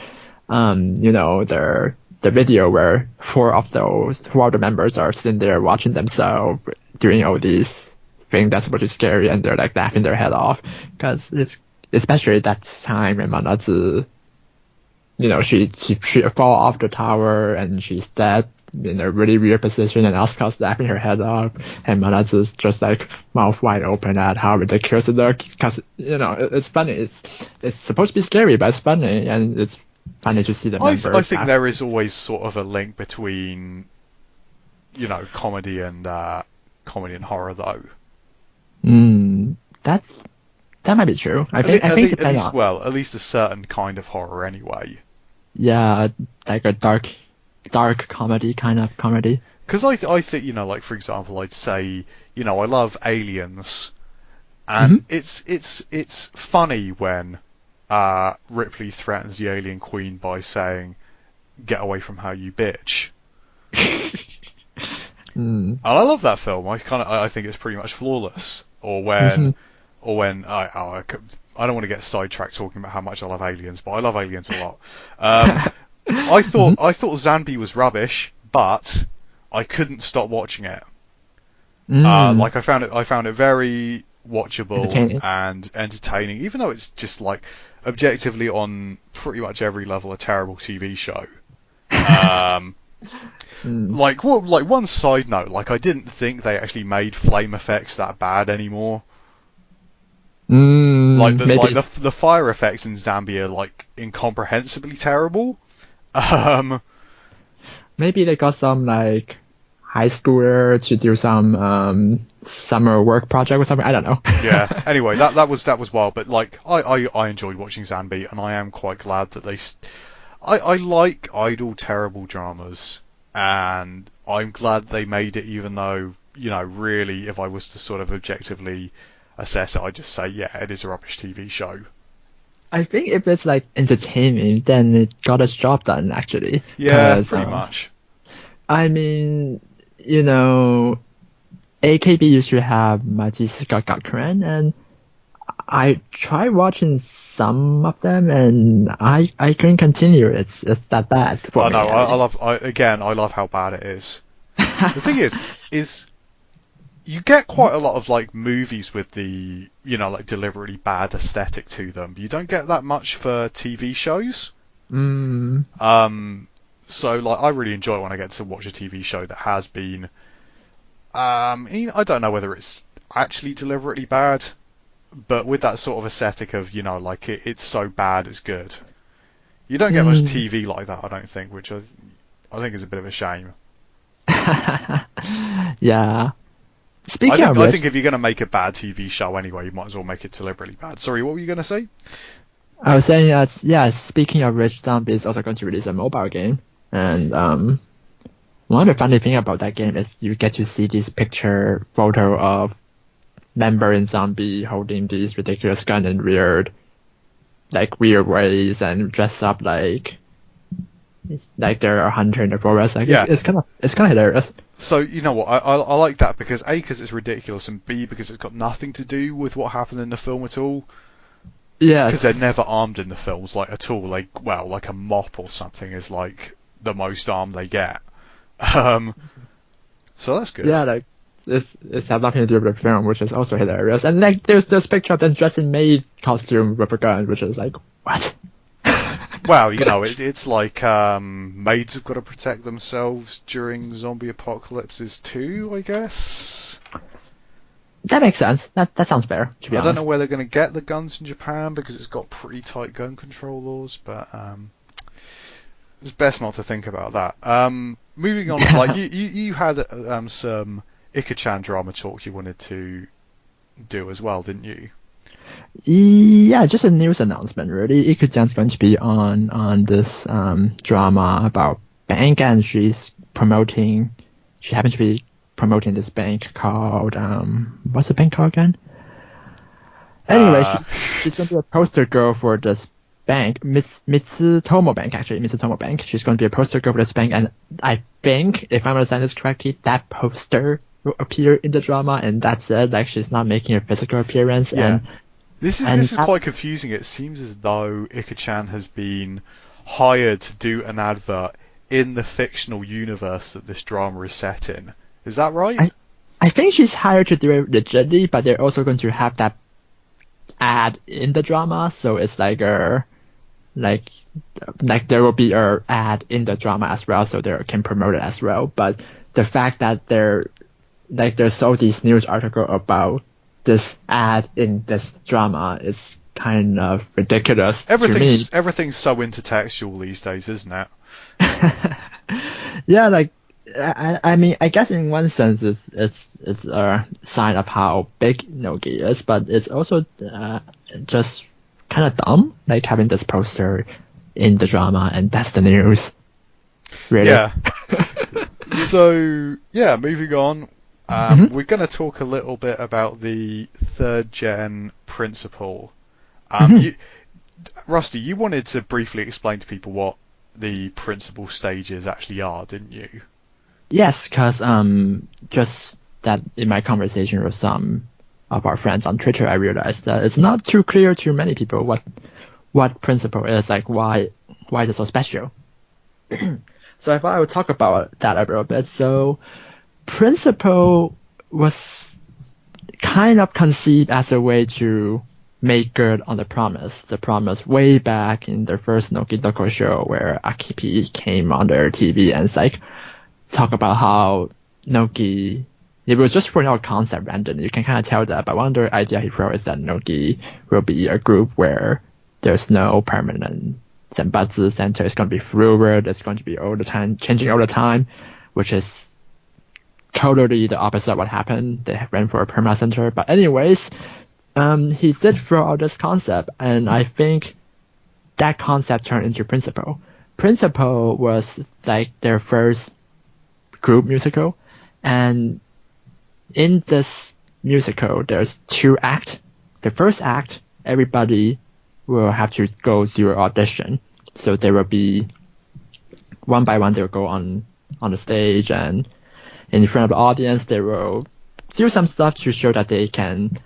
the video where four of the members are sitting there watching themselves doing all these things that's pretty scary, and they're like laughing their head off because it's especially that time when Manatsu, she fall off the tower and she's dead in a really weird position, and Asuka's laughing her head off, and Manatsu's just like mouth wide open at how ridiculous it looks. Because it's funny. It's supposed to be scary, but it's funny, and it's funny to see the members. I think there is always sort of a link between, comedy and horror, though. That might be true. I think at least a certain kind of horror, anyway. Yeah, like a dark comedy kind of comedy. Because I think, like for example, I'd say, I love Aliens, and it's funny when Ripley threatens the Alien Queen by saying, "Get away from her, you bitch." And I love that film. I think it's pretty much flawless. Or when I don't want to get sidetracked talking about how much I love Aliens, but I love Aliens a lot. I thought Zanbi was rubbish, but I couldn't stop watching it. Like I found it very watchable and entertaining, even though it's just like objectively on pretty much every level a terrible TV show. Like one side note, like I didn't think they actually made flame effects that bad anymore. Like the fire effects in Zanbi are like incomprehensibly terrible. Maybe they got some like high schooler to do some summer work project or something. I don't know. Yeah. Anyway, that was wild, but like I enjoyed watching Zanbi, and I am quite glad that I like idle terrible dramas, and I'm glad they made it, even though really if I was to sort of objectively assess it, I'd just say, yeah, it is a rubbish TV show. I think if it's like entertaining, then it got its job done, actually. Yeah, pretty much. I mean, AKB used to have Majisuka Gakuen, and I tried watching some of them, and I couldn't continue. It's that bad for me. I love how bad it is. The thing is you get quite a lot of like movies with the like deliberately bad aesthetic to them. You don't get that much for TV shows. Mm, So like I really enjoy it when I get to watch a TV show that has been I don't know whether it's actually deliberately bad, but with that sort of aesthetic of, like it's so bad it's good. You don't get much mm. TV like that, I don't think, which I think is a bit of a shame. Yeah. I Speaking think of I which, think if you're going to make a bad TV show anyway, you might as well make it deliberately bad. Sorry, what were you going to say? I was saying that, yeah, speaking of which, Zombie is also going to release a mobile game. And one of the funny thing about that game is you get to see this picture photo of member in Zombie holding these ridiculous gun in weird ways and dress up like they're a hunter in the forest. Like Yeah. it's kind of hilarious. So you know what? I like that because A, because it's ridiculous, and B, because it's got nothing to do with what happened in the film at all. Because they're Yes. never armed in the films, like at all. Like a mop or something is like the most armed they get. Um, so that's good. Yeah, like it's have nothing to do with the film, which is also hilarious. And like there's this picture of them dressed in maid costume with a gun, which is like what? Well, it's like maids have got to protect themselves during zombie apocalypses too, I guess. That makes sense. That sounds fair, to be I don't know honest. where they're going to get the guns in Japan because it's got pretty tight gun control laws, but it's best not to think about that. Moving on, like you had some Ika-chan drama talk you wanted to do as well, didn't you? Yeah, just a news announcement really. Ikuchan's going to be on this drama about bank, and she happens to be promoting this bank called what's the bank called again? Anyway, Uh, she's going to be a poster girl for this bank, Mitsutomo Bank, actually, Mitsutomo Bank. She's going to be a poster girl for this bank, and I think, if I'm understanding this correctly, that poster will appear in the drama, and that's it. Like, she's not making a physical appearance, yeah. and This is quite confusing. It seems as though Ika-chan has been hired to do an advert in the fictional universe that this drama is set in. Is that right? I, I think she's hired to do it legitimately, but they're also going to have that ad in the drama, so it's like like there will be a ad in the drama as well, so they can promote it as well. But the fact that there's all these news article about this ad in this drama is kind of ridiculous to me. Everything's so intertextual these days, isn't it? Yeah, like I mean, I guess in one sense it's a sign of how big Nogi is, but it's also just kind of dumb, like having this poster in the drama, and that's the news. Really. Yeah. So yeah, moving on. Mhm. We're going to talk a little bit about the third gen principle. Mhm. Rusty, you wanted to briefly explain to people what the principal stages actually are, didn't you? Yes, because just that in my conversation with some of our friends on Twitter, I realized that it's not too clear to many people what principle is, like why is it so special. So I thought I would talk about that a little bit. So principle was kind of conceived as a way to make good on the promise way back in the first Noki Doko show where Akipi came on their TV and it's like talk about how Noki, it was just throwing out a concept randomly. You can kind of tell that, but one of the idea he threw is that Noki will be a group where there's no permanent senbatsu center. It's going to be fluid. It's going to be all the time, changing all the time, which is totally the opposite of what happened. They ran for a perma center. But anyways, he did throw out this concept, and I think that concept turned into Principle. Principle was like their first group musical, and in this musical, there's two acts. The first act, everybody will have to go through an audition. So there will be one by one, they'll go on the stage, and in front of the audience, they will do some stuff to show that they can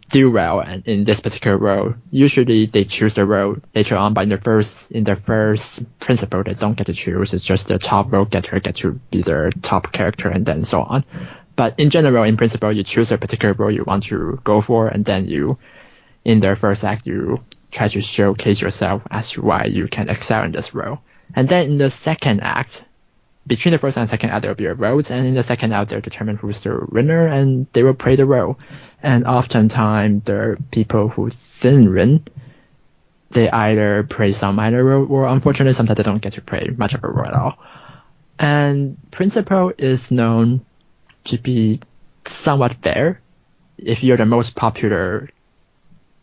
do well and in this particular role. Usually they choose the role later on, but in their first principle, they don't get to choose. It's just the top role getter get to be their top character and then so on. But in general, in principle, you choose a particular role you want to go for, and then in their first act, you try to showcase yourself as to why you can excel in this role. And then in the second act, between the first and second act, there will be a vote, and in the second act, they'll determine who's the winner, and they will play the role. And oftentimes, the people who didn't win, they either play some minor role, or unfortunately, sometimes they don't get to play much of a role at all. And principal is known to be somewhat fair. If you're the most popular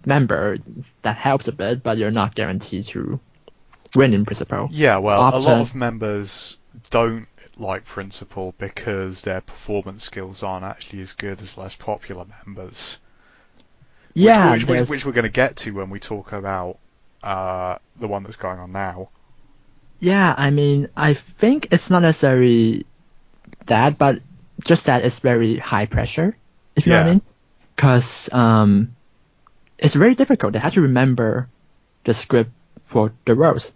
member, that helps a bit, but you're not guaranteed to win in principal. Yeah, well, a lot of members don't like principal because their performance skills aren't actually as good as less popular members. Yeah, which we're going to get to when we talk about the one that's going on now. Yeah, I mean, I think it's not necessarily that, but just that it's very high pressure, if you know what I mean. Because it's very difficult. They have to remember the script for the roles.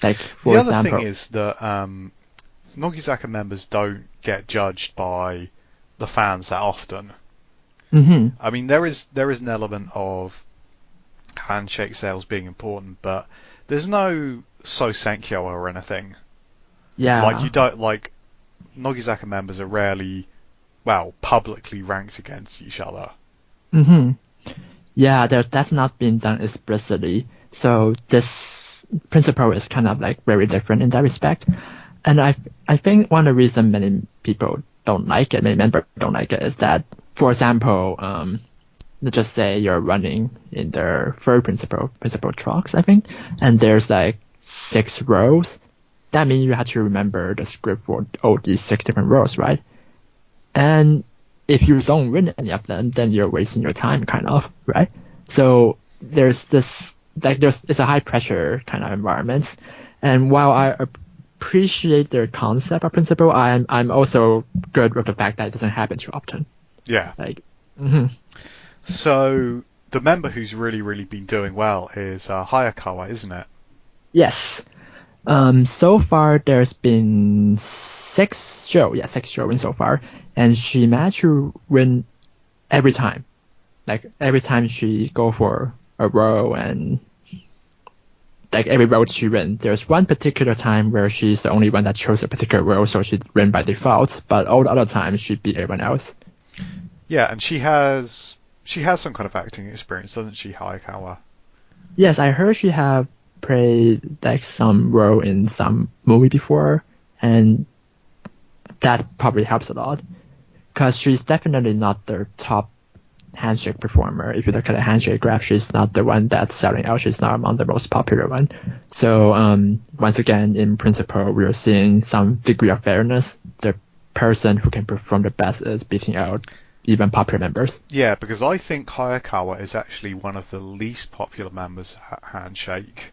Like, for example, the other thing is that Nogizaka members don't get judged by the fans that often. Mm-hmm. I mean, there is an element of handshake sales being important, but there's no Sosenkyo or anything. Yeah. Like, you don't, like, Nogizaka members are rarely, well, publicly ranked against each other. Mm-hmm. Yeah, that's not been done explicitly. So this principle is kind of like very different in that respect. And I think one of the reasons many people don't like it, many members don't like it, is that, for example, let's just say you're running in the third principal tracks, I think, and there's like 6 rows. That means you have to remember the script for all these 6 different rows, right? And if you don't win any of them, then you're wasting your time, kind of, right? So there's this, like, it's a high pressure kind of environment. And while I appreciate the concept of principle, I'm also good with the fact that it doesn't happen too often. Yeah. Like, mm-hmm. So the member who's really, really been doing well is Hayakawa, isn't it? Yes. So far there's been 6 showings so far, and she managed to win every time. Like, every time she go for a row, and like every row she win. There's one particular time where she's the only one that chose a particular row, so she win by default, but all the other times she beat everyone else. Yeah, and she has some kind of acting experience, doesn't she, Hayakawa? Yes, I heard she have played like some role in some movie before, and that probably helps a lot. Because she's definitely not the top handshake performer. If you look at the handshake graph, she's not the one that's selling out. She's not among the most popular one. So once again, in principle, we're seeing some degree of fairness. The person who can perform the best is beating out even popular members. Yeah, because I think Hayakawa is actually one of the least popular members at Handshake.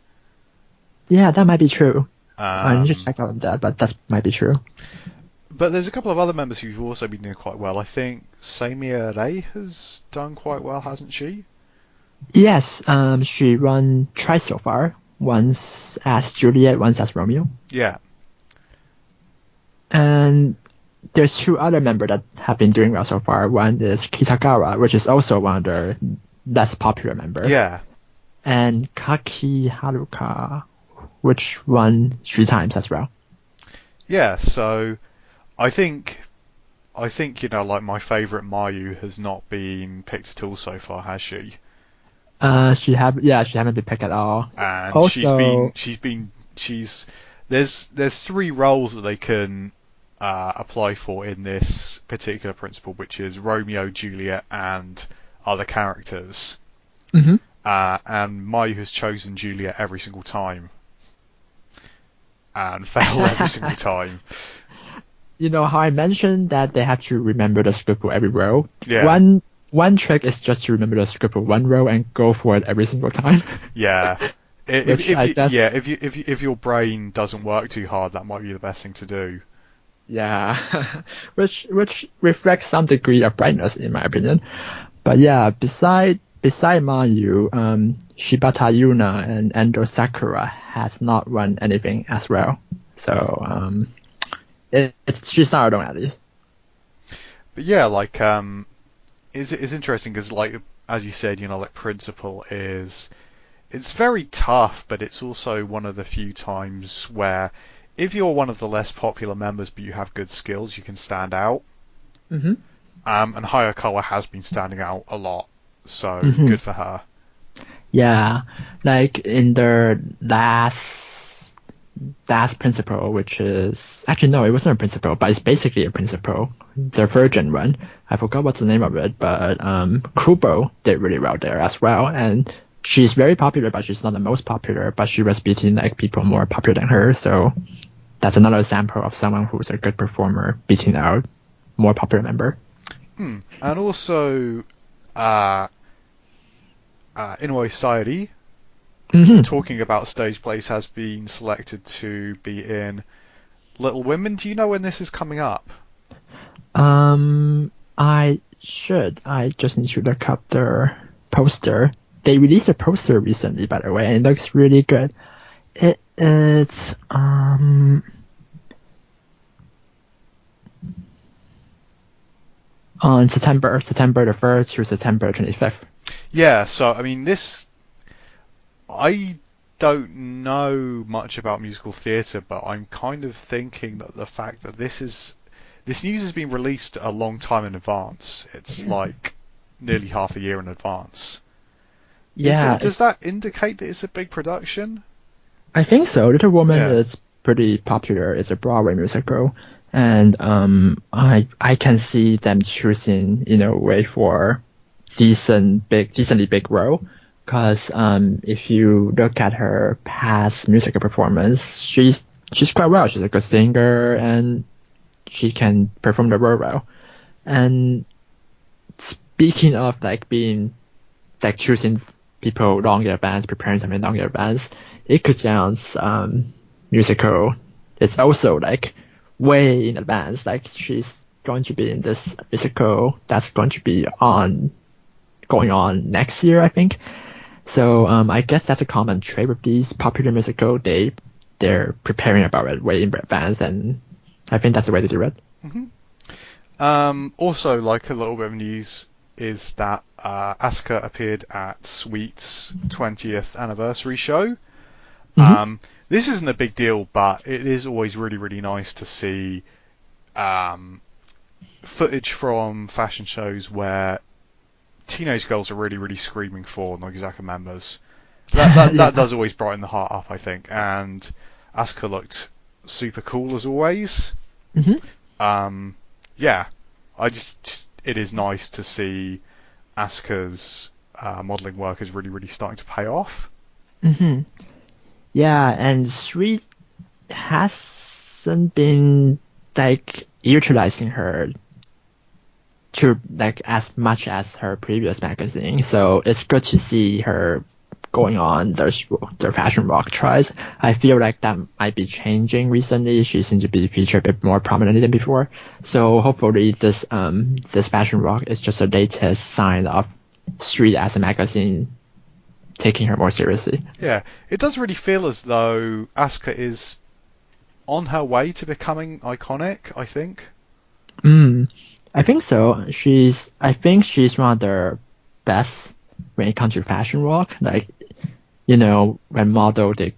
Yeah, that might be true. I need to check out that, but that might be true. But there's a couple of other members who've also been doing quite well. I think Samia Rei has done quite well, hasn't she? Yes, she run twice so far. Once as Juliet, once as Romeo. Yeah. And there's 2 other members that have been doing well so far. One is Kitagawa, which is also one of the less popular members. Yeah. And Kaki Haruka, which won 3 times as well. Yeah, so I think like my favourite Mayu has not been picked at all so far, has she? She haven't been picked at all. And also, there's 3 roles that they can apply for in this particular principle, which is Romeo, Juliet, and other characters. Mm-hmm. And Mayu has chosen Juliet every single time. And failed every single time. You know how I mentioned that they have to remember the script for every row? Yeah. One trick is just to remember the script for one row and go for it every single time. Yeah. If your brain doesn't work too hard, that might be the best thing to do. Yeah, which reflects some degree of brightness in my opinion. But yeah, beside Mayu, Shibata Yuna and Endo Sakura has not won anything as well. So she's not alone at least. But yeah, like it's interesting because, like, as you said, you know, like principle is it's very tough, but it's also one of the few times where if you're one of the less popular members but you have good skills, you can stand out. Mm-hmm. And Hayakawa has been standing out a lot, so Mm-hmm. good for her. Yeah, like in the last principle, which is actually no, it wasn't a principle, but it's basically a principle. The Virgin one, I forgot what's the name of it, but Kubo did really well there as well, and she's very popular, but she's not the most popular. But she was beating like people more popular than her, so that's another example of someone who's a good performer beating out more popular member. And also, Inoue Sairi, Mm-hmm. talking about stage plays, has been selected to be in Little Women. Do you know when this is coming up? I should. I just need to look up their poster. They released a poster recently, by the way, and it looks really good. It's on September the 3rd to September 25th. Yeah, so I mean I don't know much about musical theatre, but I'm kind of thinking that the fact that this news has been released a long time in advance. It's like nearly half a year in advance. Yeah, Does that indicate that it's a big production? I think so. Little Woman Yeah. is pretty popular. It's a Broadway musical, and I can see them choosing in a way for decently big role. Because if you look at her past musical performance, she's quite well. She's a good singer and she can perform the role well. And speaking of like being like choosing people long in advance, preparing something long in advance, Ikujan's musical is also like way in advance. Like she's going to be in this musical that's going to be going on next year, I think. So I guess that's a common trait with these popular musical. They're preparing about it way in advance, and I think that's the way to do it. Mm-hmm. Also, like a little bit of news is that Asuka appeared at Sweet's 20th anniversary show. Mm-hmm. This isn't a big deal, but it is always really, really nice to see footage from fashion shows where teenage girls are really, really screaming for Nogizaka members. That does always brighten the heart up, I think. And Asuka looked super cool as always. Mm-hmm. Yeah, it is nice to see Asuka's modelling work is really, really starting to pay off. Mm-hmm. Yeah, and Sweet hasn't been like utilizing her to like as much as her previous magazine, so it's good to see her going on their fashion rock tries. I feel like that might be changing recently. She seems to be featured a bit more prominently than before. So hopefully this fashion rock is just the latest sign of Street as a magazine taking her more seriously. Yeah, it does really feel as though Asuka is on her way to becoming iconic, I think. I think so. I think she's one of the best when it comes to fashion rock. Like, you know, when model they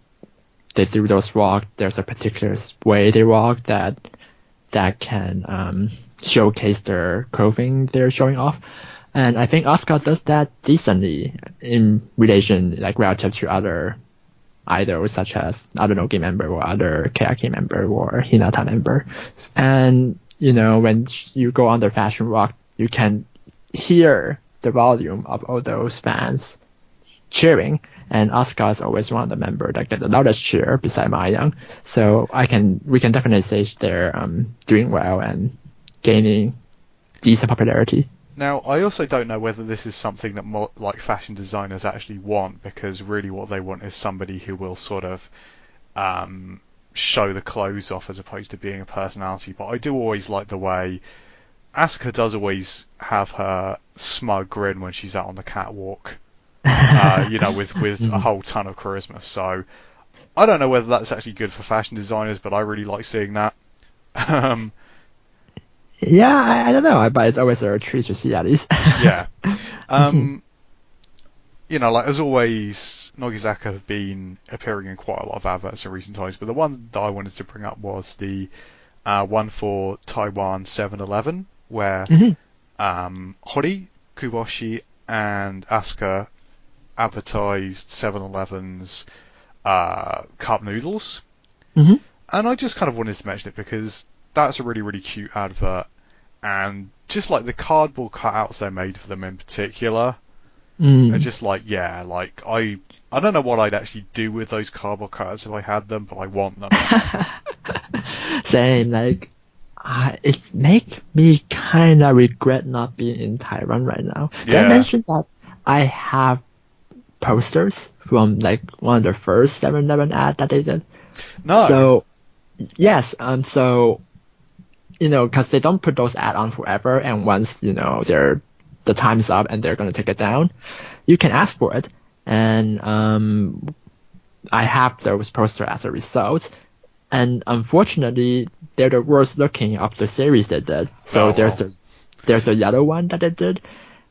do those walk, there's a particular way they walk that can showcase their clothing they're showing off. And I think Asuka does that decently in relation, like relative to other idols such as other Nogi member or other Kayaki member or Hinata member. And, you know, when you go on the fashion rock, you can hear the volume of all those fans cheering. And Asuka is always one of the members that get the loudest cheer beside Mayang. So we can definitely say they're doing well and gaining decent popularity. Now, I also don't know whether this is something that more, like fashion designers actually want, because really what they want is somebody who will sort of show the clothes off as opposed to being a personality. But I do always like the way Asuka does always have her smug grin when she's out on the catwalk, you know, with a whole ton of charisma. So I don't know whether that's actually good for fashion designers, but I really like seeing that. Yeah, I don't know, but it's always a treat to see at least. Yeah. like as always, Nogizaka have been appearing in quite a lot of adverts in recent times, but the one that I wanted to bring up was the one for Taiwan 7-Eleven, where Hori, Kuboshi, and Asuka advertised 7-Eleven's cup noodles. Mm-hmm. And I just kind of wanted to mention it because that's a really, really cute advert. And just like the cardboard cutouts they made for them in particular are just like, yeah, like I don't know what I'd actually do with those cardboard cutouts if I had them, but I want them. Same, like, it make me kind of regret not being in Taiwan right now. Did I mention that I have posters from like one of the first 7-Eleven ad that they did? No. So, yes, so, because they don't put those ads on forever, and once, the time's up and they're going to take it down, you can ask for it. And I have those posters as a result. And unfortunately, they're the worst looking of the series they did. So there's the yellow one that they did,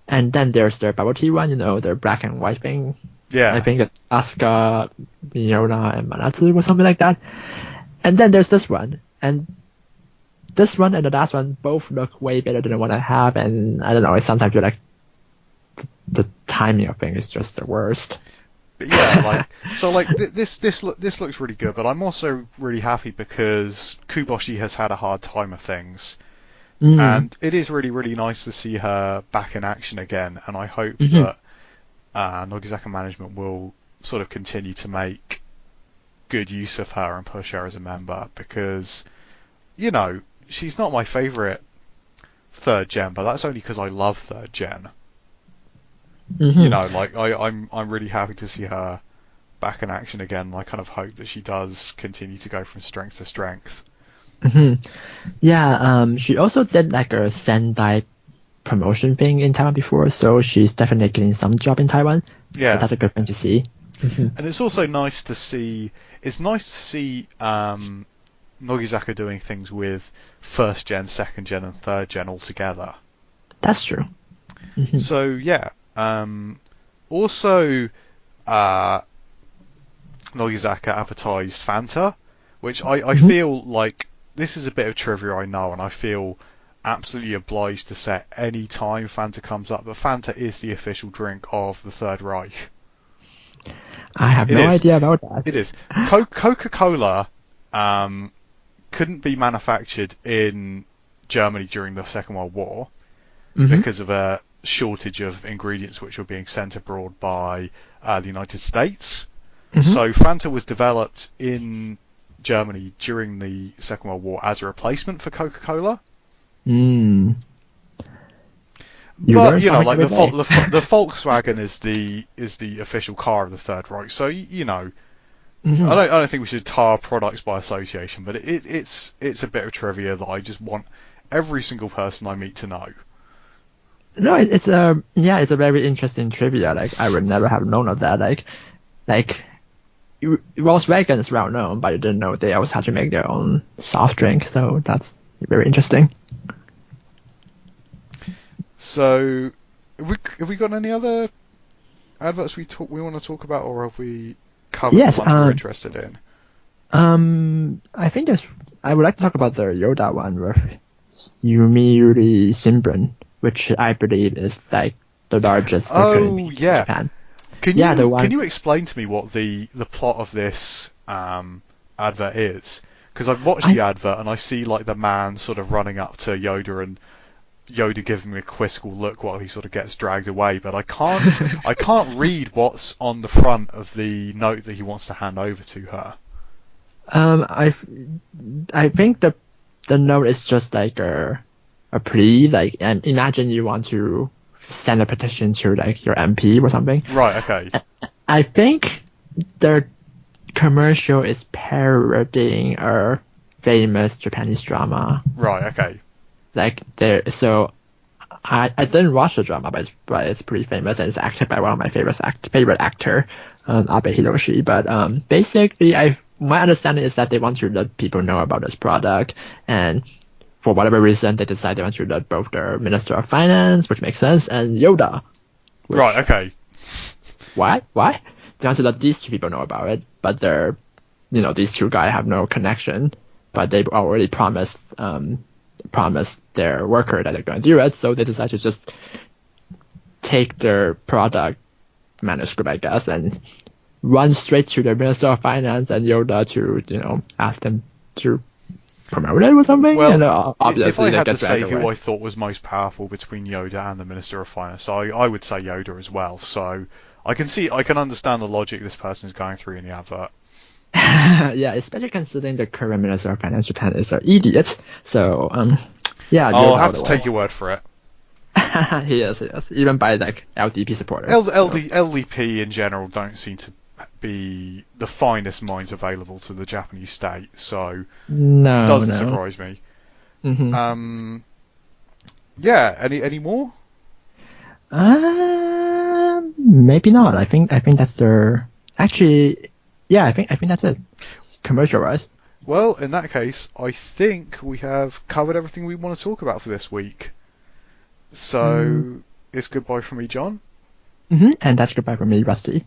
and then there's the bubble tea one, the black and white thing. Yeah. I think it's Asuka, Miona, and Mattsun or something like that. And then there's this one. And this one and the last one both look way better than the one I have, and I don't know, sometimes you're like, the timing of things is just the worst. But yeah, this looks really good, but I'm also really happy because Kuboshi has had a hard time of things, and it is really, really nice to see her back in action again, and I hope that Nogizaka management will sort of continue to make good use of her and push her as a member, because, she's not my favourite third gen, but that's only because I love third gen. I'm really happy to see her back in action again, and I kind of hope that she does continue to go from strength to strength. Yeah, she also did like a Sendai promotion thing in Taiwan before, so she's definitely getting some job in Taiwan. Yeah. So that's a good thing to see. And it's also nice to see, Nogizaka doing things with first gen, second gen, and third gen all together. That's true. So yeah. Also, Nogizaka advertised Fanta, which I feel like this is a bit of trivia, I know, and I feel absolutely obliged to say any time Fanta comes up, but Fanta is the official drink of the Third Reich. I have no idea about that. It is. Coca-Cola couldn't be manufactured in Germany during the Second World War because of a shortage of ingredients which were being sent abroad by the United States. So Fanta was developed in Germany during the Second World War as a replacement for Coca-Cola. But the Volkswagen is the official car of the Third Reich. So I don't think we should tar products by association, but it's a bit of trivia that I just want every single person I meet to know. No, it's a very interesting trivia. Like, I would never have known of that. Like Volkswagen is well known, but I didn't know they also had to make their own soft drink. So that's very interesting. So, have we got any other adverts we want to talk about, or have we covered the ones we're interested in? I think I would like to talk about the Yoda one with Yomiuri Shimbun, which I believe is like the largest in Japan. Can you explain to me what the plot of this advert is? Because I've watched the advert and I see like the man sort of running up to Yoda and Yoda giving him a quizzical look while he sort of gets dragged away, but I can't read what's on the front of the note that he wants to hand over to her. I think the note is just like a plea, like, and imagine you want to send a petition to like your MP or something. Right. Okay. I think the commercial is parodying a famous Japanese drama. Right. Okay. Like so I didn't watch the drama, but it's pretty famous and it's acted by one of my favorite actor, Abe Hiroshi. But basically, my understanding is that they want to let people know about this product, and for whatever reason, they decide they want to let both the Minister of Finance, which makes sense, and Yoda. Right. Okay. Why? The answer that these two people know about it, but these two guys have no connection, but they've already promised their worker that they're going to do it, so they decide to just take their product manuscript, I guess, and run straight to the Minister of Finance and Yoda to, ask them to promote it or something. Well, and if obviously I they had to get say dragged who away. I thought was most powerful between Yoda and the Minister of Finance, I would say Yoda as well. So I can understand the logic this person is going through in the advert. Yeah, especially considering the current Minister of Finance Japan is an idiot. So, yeah, I'll Yoda have all to the take way. your word for it. He is, even by like LDP supporters. LDP in general don't seem to be the finest minds available to the Japanese state, so No, doesn't no. surprise me. Mm-hmm. Yeah. Any more? Maybe not. I think that's their. Actually, yeah. I think that's it. Commercial wise. Well, in that case, I think we have covered everything we want to talk about for this week. So it's goodbye from me, John. Mm-hmm. And that's goodbye from me, Rusty.